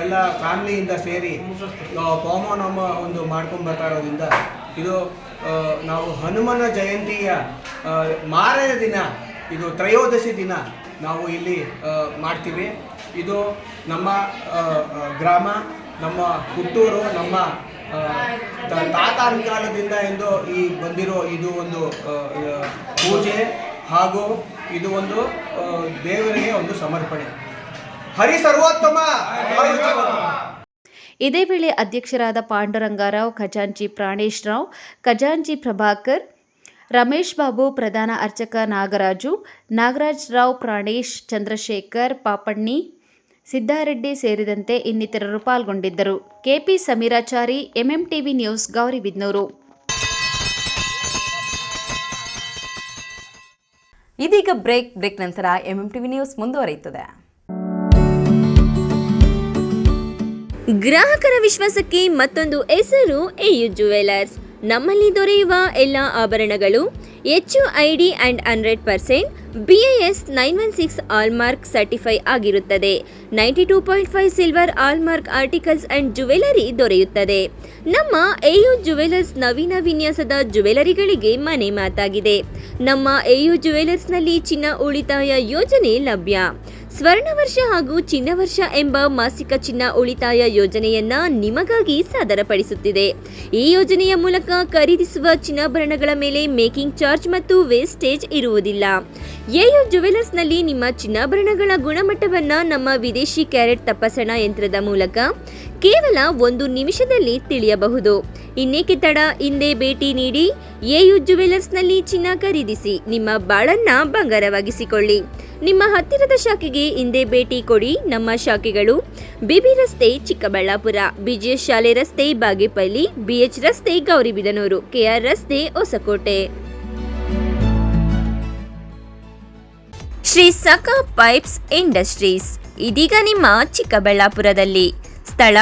ಎಲ್ಲ ಫ್ಯಾಮಿಲಿಯಿಂದ ಸೇರಿ ಪವಮಾನೋಮ ಒಂದು ಮಾಡ್ಕೊಂಡು ಬರ್ತಾ ಇರೋದ್ರಿಂದ ಇದು ನಾವು ಹನುಮನ ಜಯಂತಿಯ ಮಾರನೇ ದಿನ, ಇದು ತ್ರಯೋದಶಿ ದಿನ ನಾವು ಇಲ್ಲಿ ಮಾಡ್ತೀವಿ. ಇದು ನಮ್ಮ ಗ್ರಾಮ, ನಮ್ಮ ಹುಟ್ಟೂರು, ನಮ್ಮ ತಾತನ ಕಾಲದಿಂದ ಎಂದು ಈ ಬಂದಿರೋ ಇದು ಒಂದು ಪೂಜೆ ಹಾಗೂ ಇದು ಒಂದು ದೇವರಿಗೆ ಒಂದು ಸಮರ್ಪಣೆ. ಹರಿ ಸರ್ವೋತ್ತಮ. ಇದೇ ವೇಳೆ ಅಧ್ಯಕ್ಷರಾದ ಪಾಂಡುರಂಗರಾವ್, ಖಜಾಂಚಿ ಪ್ರಾಣೇಶ್ ರಾವ್, ಖಜಾಂಚಿ ಪ್ರಭಾಕರ್, ರಮೇಶ್ ಬಾಬು, ಪ್ರಧಾನ ಅರ್ಚಕ ನಾಗರಾಜು, ನಾಗರಾಜ್ ರಾವ್, ಪ್ರಾಣೇಶ್, ಚಂದ್ರಶೇಖರ್, ಪಾಪಣ್ಣಿ, ಸಿದ್ದಾರೆಡ್ಡಿ ಸೇರಿದಂತೆ ಇನ್ನಿತರರು ಪಾಲ್ಗೊಂಡಿದ್ದರು. KP Sameerachari, MMTV news, Gauribidanur. ಇದೀಗ ಬ್ರೇಕ್ ನಂತರ MMTV ನ್ಯೂಸ್ ಮುಂದುವರಿಯುತ್ತದೆ. ಗ್ರಾಹಕರ ವಿಶ್ವಾಸಕ್ಕೆ ಮತ್ತೊಂದು ಹೆಸರು AU ಜುವೆಲರ್ಸ್. ನಮ್ಮಲ್ಲಿ ದೊರೆಯುವ ಎಲ್ಲ ಆಭರಣಗಳು HUID and 100% BIS 916 hallmark certify ಆಗಿರುತ್ತದೆ. 92.5 silver hallmark articles and jewellery ದೊರೆಯುತ್ತದೆ. ನಮ್ಮ AU ಜುವೆಲರ್ಸ್ ನವೀನ ವಿನ್ಯಾಸದ ಜುವೆಲರಿಗಳಿಗೆ ಮನೆ ಮಾತಾಗಿದೆ. ನಮ್ಮ AU ಜುವೆಲರ್ಸ್ನಲ್ಲಿ ಚಿನ್ನ ಉಳಿತಾಯ ಯೋಜನೆ ಲಭ್ಯ. ಸ್ವರ್ಣ ವರ್ಷ ಹಾಗೂ ಚಿನ್ನ ವರ್ಷ ಎಂಬ ಮಾಸಿಕ ಚಿನ್ನ ಉಳಿತಾಯ ಯೋಜನೆಯನ್ನ ನಿಮಗಾಗಿ ಸಾದರಪಡಿಸುತ್ತಿದೆ. ಈ ಯೋಜನೆಯ ಮೂಲಕ ಖರೀದಿಸುವ ಚಿನ್ನಾಭರಣಗಳ ಮೇಲೆ ಮೇಕಿಂಗ್ ಚಾರ್ಜ್ ಮತ್ತು ವೇಸ್ಟೇಜ್ ಇರುವುದಿಲ್ಲ. ಎಯು ಜುವೆಲರ್ಸ್ನಲ್ಲಿ ನಿಮ್ಮ ಚಿನ್ನಾಭರಣಗಳ ಗುಣಮಟ್ಟವನ್ನು ನಮ್ಮ ವಿದೇಶಿ ಕ್ಯಾರೆಟ್ ತಪಾಸಣಾ ಯಂತ್ರದ ಮೂಲಕ ಕೇವಲ 1 ನಿಮಿಷದಲ್ಲಿ ತಿಳಿಯಬಹುದು. ಇನ್ನೇಕೆ ತಡ, ಹಿಂದೆ ಭೇಟಿ ನೀಡಿ ಎಯು ಜುವೆಲರ್ಸ್ನಲ್ಲಿ ಚಿನ್ನ ಖರೀದಿಸಿ ನಿಮ್ಮ ಬಾಳನ್ನ ಬಂಗಾರವಾಗಿಸಿಕೊಳ್ಳಿ. ನಿಮ್ಮ ಹತ್ತಿರದ ಶಾಖೆಗೆ ಹಿಂದೆ ಭೇಟಿ ಕೊಡಿ. ನಮ್ಮ ಶಾಖೆಗಳು ಬಿಬಿ ರಸ್ತೆ ಚಿಕ್ಕಬಳ್ಳಾಪುರ, ಬಿಜಿಎಸ್ ಶಾಲೆ ರಸ್ತೆ ಬಾಗೇಪಲ್ಲಿ, ಬಿಎಚ್ ರಸ್ತೆ ಗೌರಿಬಿದನೂರು, ಕೆಆರ್ ರಸ್ತೆ ಹೊಸಕೋಟೆ. ಶ್ರೀ ಸಖಾ ಪೈಪ್ಸ್ ಇಂಡಸ್ಟ್ರೀಸ್ ಇದೀಗ ನಿಮ್ಮ ಚಿಕ್ಕಬಳ್ಳಾಪುರದಲ್ಲಿ. ಸ್ಥಳ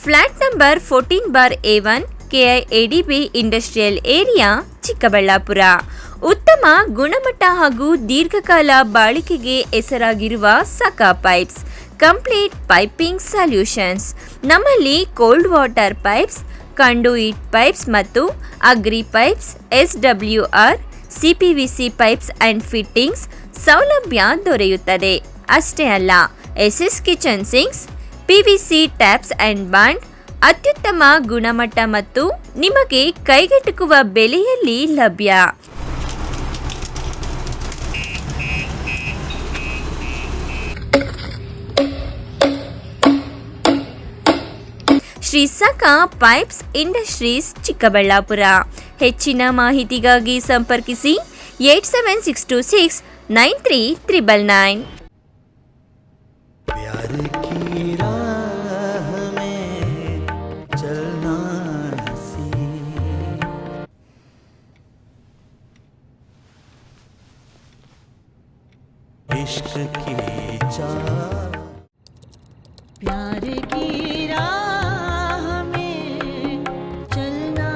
flat number 14/A1 KIADB industrial area Chikkaballapur. ಉತ್ತಮ ಗುಣಮಟ್ಟ ಹಾಗೂ ದೀರ್ಘಕಾಲ ಬಾಳಿಕೆಗೆ ಹೆಸರಾಗಿರುವ Sakha pipes complete piping solutions. ನಮ್ಮಲ್ಲಿ cold water pipes, conduit pipes ಮತ್ತು agri pipes, SWR, CPVC pipes and fittings ಸೌಲಭ್ಯ ದೊರೆಯುತ್ತದೆ. ಅಷ್ಟೇ ಅಲ್ಲ, SS kitchen sinks, PVC taps and bond ಅತ್ಯುತ್ತಮ ಗುಣಮಟ್ಟ ಮತ್ತು ನಿಮಗೆ ಕೈಗೆಟುಕುವ ಬೆಲೆಯಲ್ಲಿ ಲಭ್ಯ. Shri Sakha pipes industries Chikkaballapur. ಹೆಚ್ಚಿನ ಮಾಹಿತಿಗಾಗಿ ಸಂಪರ್ಕಿಸಿ 8762693999. इश्क की प्यार की राह में चलना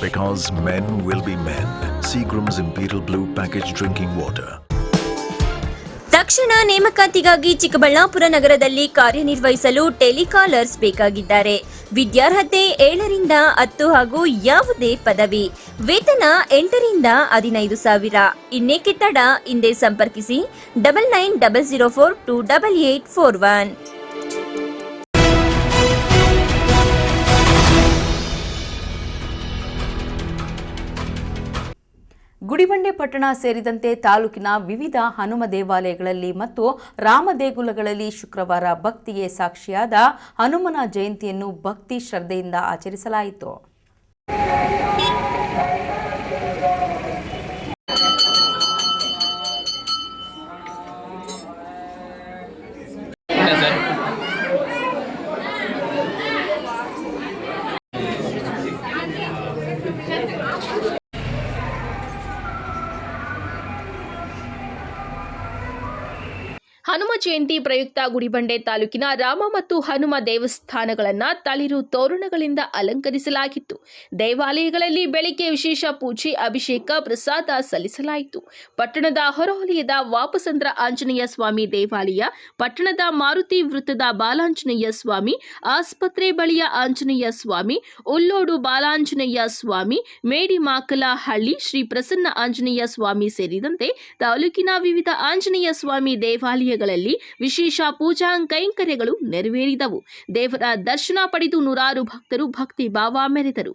Because men will be men. Seagram's Imperial Blue packaged drinking water. ತಕ್ಷಣ ನೇಮಕಾತಿಗಾಗಿ ಚಿಕ್ಕಬಳ್ಳಾಪುರ ನಗರದಲ್ಲಿ ಕಾರ್ಯನಿರ್ವಹಿಸಲು ಟೆಲಿಕಾಲರ್ಸ್ ಬೇಕಾಗಿದ್ದಾರೆ. ವಿದ್ಯಾರ್ಹತೆ 7ರಿಂದ 10 ಹಾಗೂ ಯಾವುದೇ ಪದವಿ. ವೇತನ 8ರಿಂದ 15,000. ಇನ್ನೇಕೆ ತಡ, ಹಿಂದೆ ಸಂಪರ್ಕಿಸಿ 9900428841. ಗುಡಿಬಂಡೆ ಪಟ್ಟಣ ಸೇರಿದಂತೆ ತಾಲೂಕಿನ ವಿವಿಧ ಹನುಮ ದೇವಾಲಯಗಳಲ್ಲಿ ಮತ್ತು ರಾಮ ದೇಗುಲಗಳಲ್ಲಿ ಶುಕ್ರವಾರ ಭಕ್ತಿಗೆ ಸಾಕ್ಷಿಯಾದ ಹನುಮನ ಜಯಂತಿಯನ್ನು ಭಕ್ತಿ ಶ್ರದ್ಧೆಯಿಂದ ಆಚರಿಸಲಾಯಿತು. ಹನುಮ ಜಯಂತಿ ಪ್ರಯುಕ್ತ ಗುಡಿಬಂಡೆ ತಾಲೂಕಿನ ರಾಮ ಮತ್ತು ಹನುಮ ದೇವಸ್ಥಾನಗಳನ್ನು ತಳಿರು ತೋರಣಗಳಿಂದ ಅಲಂಕರಿಸಲಾಗಿತ್ತು. ದೇವಾಲಯಗಳಲ್ಲಿ ಬೆಳಿಗ್ಗೆ ವಿಶೇಷ ಪೂಜೆ, ಅಭಿಷೇಕ, ಪ್ರಸಾದ ಸಲ್ಲಿಸಲಾಯಿತು. ಪಟ್ಟಣದ ಹೊರವಲಯದ ವಾಪಸಂದ್ರ ಆಂಜನೇಯ ಸ್ವಾಮಿ ದೇವಾಲಯ, ಪಟ್ಟಣದ ಮಾರುತಿ ವೃತ್ತದ ಬಾಲಾಂಜನೇಯ ಸ್ವಾಮಿ, ಆಸ್ಪತ್ರೆ ಬಳಿಯ ಆಂಜನೇಯ ಸ್ವಾಮಿ, ಉಲ್ಲೋಡು ಬಾಲಾಂಜನೇಯ ಸ್ವಾಮಿ, ಮೇಡಿಮಾಕಲಹಳ್ಳಿ ಶ್ರೀ ಪ್ರಸನ್ನ ಆಂಜನೇಯ ಸ್ವಾಮಿ ಸೇರಿದಂತೆ ತಾಲೂಕಿನ ವಿವಿಧ ಆಂಜನೇಯ ಸ್ವಾಮಿ ದೇವಾಲಯಗಳಲ್ಲಿ ವಿಶೇಷ ಪೂಜಾ ಕೈಂಕರ್ಯಗಳು ನೆರವೇರಿದವು. ದೇವರ ದರ್ಶನ ಪಡೆದು ನೂರಾರು ಭಕ್ತರು ಭಕ್ತಿ ಭಾವ ಮೆರೆದರು.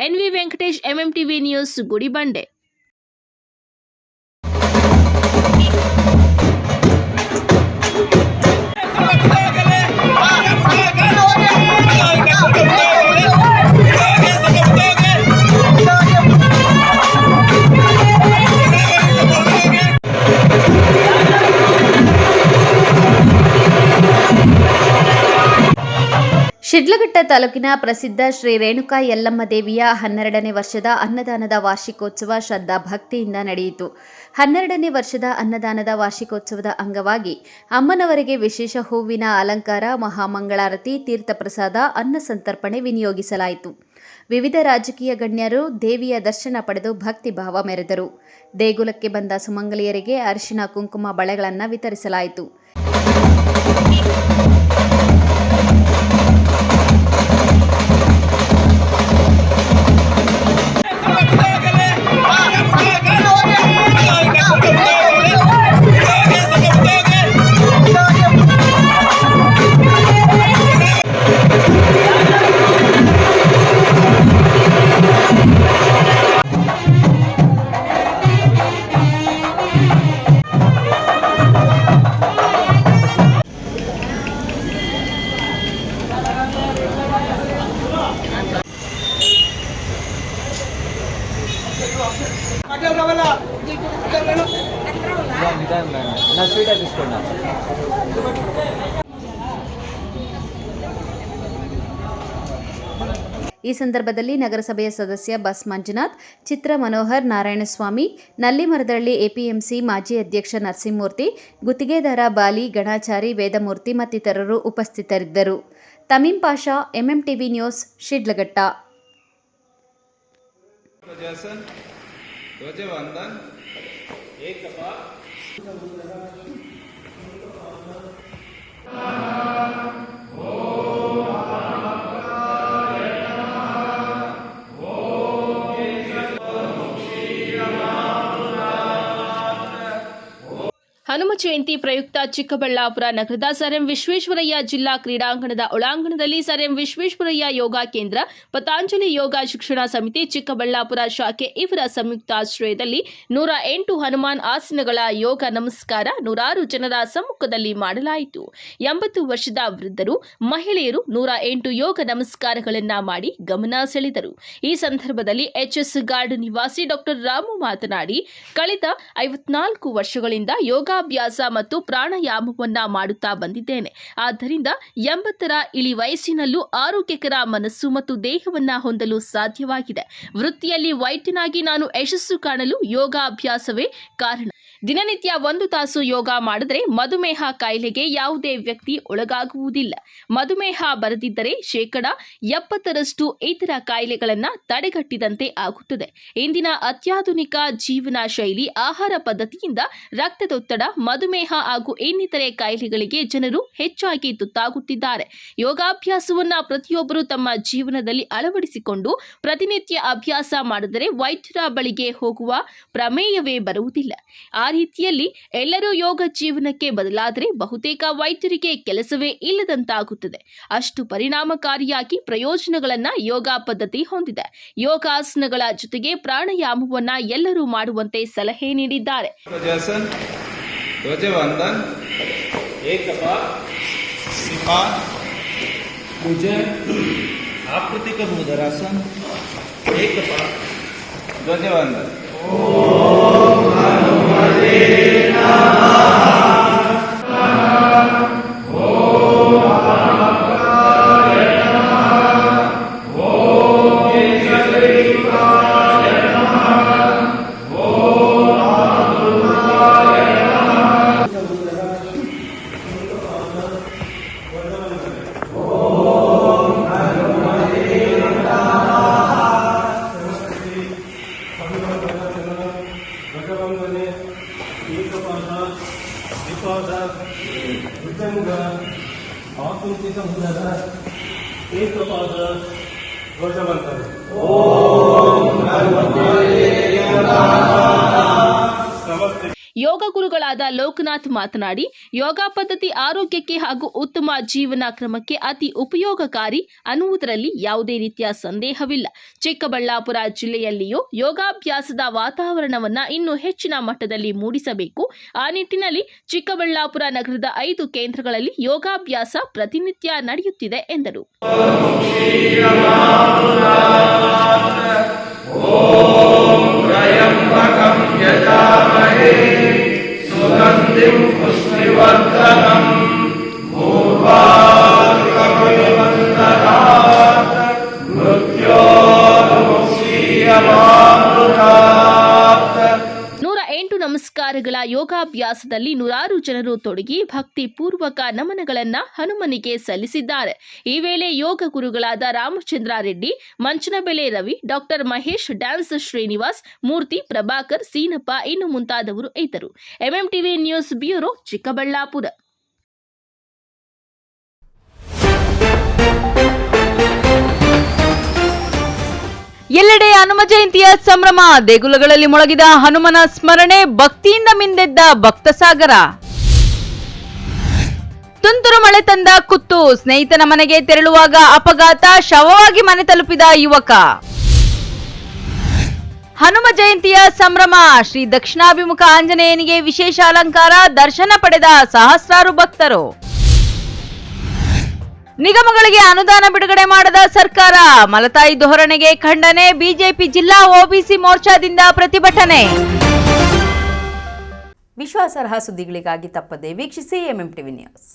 NV Venkatesh, MMTV news, Gudibande. Sidlaghatta ತಾಲೂಕಿನ ಪ್ರಸಿದ್ಧ ಶ್ರೀ ರೇಣುಕಾ ಯಲ್ಲಮ್ಮ ದೇವಿಯ 12ನೇ ವರ್ಷದ ಅನ್ನದಾನದ ವಾರ್ಷಿಕೋತ್ಸವ ಶ್ರದ್ಧಾ ಭಕ್ತಿಯಿಂದ ನಡೆಯಿತು. 12ನೇ ವರ್ಷದ ಅನ್ನದಾನದ ವಾರ್ಷಿಕೋತ್ಸವದ ಅಂಗವಾಗಿ ಅಮ್ಮನವರಿಗೆ ವಿಶೇಷ ಹೂವಿನ ಅಲಂಕಾರ, ಮಹಾಮಂಗಳಾರತಿ, ತೀರ್ಥಪ್ರಸಾದ, ಅನ್ನ ಸಂತರ್ಪಣೆ ವಿನಿಯೋಗಿಸಲಾಯಿತು. ವಿವಿಧ ರಾಜಕೀಯ ಗಣ್ಯರು ದೇವಿಯ ದರ್ಶನ ಪಡೆದು ಭಕ್ತಿಭಾವ ಮೆರೆದರು. ದೇಗುಲಕ್ಕೆ ಬಂದ ಸುಮಂಗಲಿಯರಿಗೆ ಅರಿಶಿನ ಕುಂಕುಮ ಬಳೆಗಳನ್ನು ವಿತರಿಸಲಾಯಿತು. ಈ ಸಂದರ್ಭದಲ್ಲಿ ನಗರಸಭೆಯ ಸದಸ್ಯ ಬಸ್ ಮಂಜುನಾಥ್, ಚಿತ್ರ ಮನೋಹರ್, ನಾರಾಯಣಸ್ವಾಮಿ, ನಲ್ಲಿಮರದಳ್ಳಿ ಎಪಿಎಂಸಿ ಮಾಜಿ ಅಧ್ಯಕ್ಷ ನರಸಿಂಹಮೂರ್ತಿ, ಗುತ್ತಿಗೆದಾರ ಬಾಲಿ, ಗಣಾಚಾರಿ, ವೇದಮೂರ್ತಿ ಮತ್ತಿತರರು ಉಪಸ್ಥಿತರಿದ್ದರು. ತಮೀಂ ಪಾಷಾ, ಎಂಎಂಟಿವಿ ನ್ಯೂಸ್, ಶಿಡ್ಲಘಟ್ಟ. ಹನುಮ ಜಯಂತಿ ಪ್ರಯುಕ್ತ ಚಿಕ್ಕಬಳ್ಳಾಪುರ ನಗರದ ಸರ್ ಎಂ ವಿಶ್ವೇಶ್ವರಯ್ಯ ಜಿಲ್ಲಾ ಕ್ರೀಡಾಂಗಣದ ಒಳಾಂಗಣದಲ್ಲಿ ಸರ್ ಎಂ ವಿಶ್ವೇಶ್ವರಯ್ಯ ಯೋಗ ಕೇಂದ್ರ, ಪತಾಂಜಲಿ ಯೋಗ ಶಿಕ್ಷಣ ಸಮಿತಿ ಚಿಕ್ಕಬಳ್ಳಾಪುರ ಶಾಖೆ ಇವರ ಸಂಯುಕ್ತಾಶ್ರಯದಲ್ಲಿ 108 ಹನುಮಾನ್ ಆಸನಗಳ ಯೋಗ ನಮಸ್ಕಾರ ನೂರಾರು ಜನರ ಸಮ್ಮುಖದಲ್ಲಿ ಮಾಡಲಾಯಿತು. 80 ವರ್ಷದ ವೃದ್ಧರು, ಮಹಿಳೆಯರು 108 ಯೋಗ ನಮಸ್ಕಾರಗಳನ್ನ ಮಾಡಿ ಗಮನ ಸೆಳೆದರು. ಈ ಸಂದರ್ಭದಲ್ಲಿ ಎಚ್ಎಸ್ ಗಾರ್ಡ್ ನಿವಾಸಿ ಡಾಕ್ಟರ್ ರಾಮು ಮಾತನಾಡಿ, ಕಳೆದ 54 ವರ್ಷಗಳಿಂದ ಯೋಗಾಭ್ಯಾಸ ಮತ್ತು ಪ್ರಾಣಾಯಾಮವನ್ನ ಮಾಡುತ್ತಾ ಬಂದಿದ್ದೇನೆ. ಆದ್ದರಿಂದ 80ರ ಇಳಿ ವಯಸ್ಸಿನಲ್ಲೂ ಆರೋಗ್ಯಕರ ಮನಸ್ಸು ಮತ್ತು ದೇಹವನ್ನ ಹೊಂದಲು ಸಾಧ್ಯವಾಗಿದೆ. ವೃತ್ತಿಯಲ್ಲಿ ವೈದ್ಯನಾಗಿ ನಾನು ಯಶಸ್ಸು ಕಾಣಲು ಯೋಗಾಭ್ಯಾಸವೇ ಕಾರಣ. ದಿನನಿತ್ಯ 1 ತಾಸು ಯೋಗ ಮಾಡಿದರೆ ಮಧುಮೇಹ ಕಾಯಿಲೆಗೆ ಯಾವುದೇ ವ್ಯಕ್ತಿ ಒಳಗಾಗುವುದಿಲ್ಲ. ಮಧುಮೇಹ ಬರದಿದ್ದರೆ 70% ಇತರ ಕಾಯಿಲೆಗಳನ್ನು ತಡೆಗಟ್ಟಿದಂತೆ ಆಗುತ್ತದೆ. ಇಂದಿನ ಅತ್ಯಾಧುನಿಕ ಜೀವನ ಶೈಲಿ, ಆಹಾರ ಪದ್ಧತಿಯಿಂದ ರಕ್ತದೊತ್ತಡ, ಮಧುಮೇಹ ಹಾಗೂ ಇನ್ನಿತರೆ ಕಾಯಿಲೆಗಳಿಗೆ ಜನರು ಹೆಚ್ಚಾಗಿ ತುತ್ತಾಗುತ್ತಿದ್ದಾರೆ. ಯೋಗಾಭ್ಯಾಸವನ್ನ ಪ್ರತಿಯೊಬ್ಬರು ತಮ್ಮ ಜೀವನದಲ್ಲಿ ಅಳವಡಿಸಿಕೊಂಡು ಪ್ರತಿನಿತ್ಯ ಅಭ್ಯಾಸ ಮಾಡಿದರೆ ವೈದ್ಯರ ಬಳಿಗೆ ಹೋಗುವ ಪ್ರಮೇಯವೇ ಬರುವುದಿಲ್ಲ. ಆ ರೀತಿಯಲ್ಲಿ ಎಲ್ಲರೂ ಯೋಗ ಜೀವನಕ್ಕೆ ಬದಲಾದರೆ ಬಹುತೇಕ ವೈದ್ಯರಿಗೆ ಕೆಲಸವೇ ಇಲ್ಲದಂತಾಗುತ್ತದೆ. ಅಷ್ಟು ಪರಿಣಾಮಕಾರಿಯಾಗಿ ಪ್ರಯೋಜನಗಳನ್ನ ಯೋಗ ಪದ್ಧತಿ ಹೊಂದಿದೆ. ಯೋಗಾಸನಗಳ ಜೊತೆಗೆ ಪ್ರಾಣಾಯಾಮವನ್ನ ಎಲ್ಲರೂ ಮಾಡುವಂತೆ ಸಲಹೆ ನೀಡಿದ್ದಾರೆ. ಆಕೃತಿಕ ಮುದ್ರಾಸನ, ಧ್ವಜವಂದನ. ಯೋಗ ಗುರುಗಳಾದ ಲೋಕನಾಥ್ ಮಾತನಾಡಿ, ಯೋಗ ಪದ್ಧತಿ ಆರೋಗ್ಯಕ್ಕೆ ಹಾಗೂ ಉತ್ತಮ ಜೀವನ ಕ್ರಮಕ್ಕೆ ಅತಿ ಉಪಯೋಗಕಾರಿ ಅನ್ನುವುದರಲ್ಲಿ ಯಾವುದೇ ರೀತಿಯ ಸಂದೇಹವಿಲ್ಲ. ಚಿಕ್ಕಬಳ್ಳಾಪುರ ಜಿಲ್ಲೆಯಲ್ಲಿಯೂ ಯೋಗಾಭ್ಯಾಸದ ವಾತಾವರಣವನ್ನ ಇನ್ನೂ ಹೆಚ್ಚಿನ ಮಟ್ಟದಲ್ಲಿ ಮೂಡಿಸಬೇಕು. ಆ ನಿಟ್ಟಿನಲ್ಲಿ ಚಿಕ್ಕಬಳ್ಳಾಪುರ ನಗರದ 5 ಕೇಂದ್ರಗಳಲ್ಲಿ ಯೋಗಾಭ್ಯಾಸ ಪ್ರತಿನಿತ್ಯ ನಡೆಯುತ್ತಿದೆ ಎಂದರು. ನಮಸ್ಕಾರಗಳ ಯೋಗಾಭ್ಯಾಸದಲ್ಲಿ ನೂರಾರು ಜನರು ತೊಡಗಿ ಭಕ್ತಿ ಪೂರ್ವಕ ನಮನಗಳನ್ನ ಹನುಮನಿಗೆ ಸಲ್ಲಿಸಿದ್ದಾರೆ. ಈ ವೇಳೆ ಯೋಗ ಗುರುಗಳಾದ ರಾಮಚಂದ್ರ ರೆಡ್ಡಿ, ಮಂಚನಬೆಲೆ ರವಿ, ಡಾಕ್ಟರ್ ಮಹೇಶ್, ಡ್ಯಾನ್ಸ್ ಶ್ರೀನಿವಾಸ್, ಮೂರ್ತಿ, ಪ್ರಭಾಕರ್, ಸೀನಪ್ಪ ಇನ್ನು ಮುಂತಾದವರು ಇದ್ದರು. MMTV news bureau, Chikkaballapur. ಎಲ್ಲೆಡೆ ಹನುಮ ಜಯಂತಿಯ ಸಂಭ್ರಮ. ದೇಗುಲಗಳಲ್ಲಿ ಮೊಳಗಿದ ಹನುಮನ ಸ್ಮರಣೆ, ಭಕ್ತಿಯಿಂದ ಮಿಂದೆದ್ದ ಭಕ್ತ ಸಾಗರ. ತುಂತುರು ಮಳೆ ತಂದ ಕುತ್ತು, ಸ್ನೇಹಿತನ ಮನೆಗೆ ತೆರಳುವಾಗ ಅಪಘಾತ, ಶವವಾಗಿ ಮನೆ ತಲುಪಿದ ಯುವಕ. ಹನುಮ ಜಯಂತಿಯ ಸಂಭ್ರಮ. ಶ್ರೀ ದಕ್ಷಿಣಾಭಿಮುಖ ಆಂಜನೇಯನಿಗೆ ವಿಶೇಷ ಅಲಂಕಾರ, ದರ್ಶನ ಪಡೆದ ಸಹಸ್ರಾರು ಭಕ್ತರು. ನಿಗಮಗಳಿಗೆ ಅನುದಾನ ಬಿಡುಗಡೆ ಮಾಡದ ಸರ್ಕಾರ, ಮಲತಾಯಿ ಧೋರಣೆಗೆ ಖಂಡನೆ, ಬಿಜೆಪಿ ಜಿಲ್ಲಾ ಒಬಿಸಿ ಮೋರ್ಚಾದಿಂದ ಪ್ರತಿಭಟನೆ. ವಿಶ್ವಾಸಾರ್ಹ ಸುದ್ದಿಗಳಿಗಾಗಿ ತಪ್ಪದೆ ವೀಕ್ಷಿಸಿ ಎಂಎಂ ಟಿವಿ ನ್ಯೂಸ್.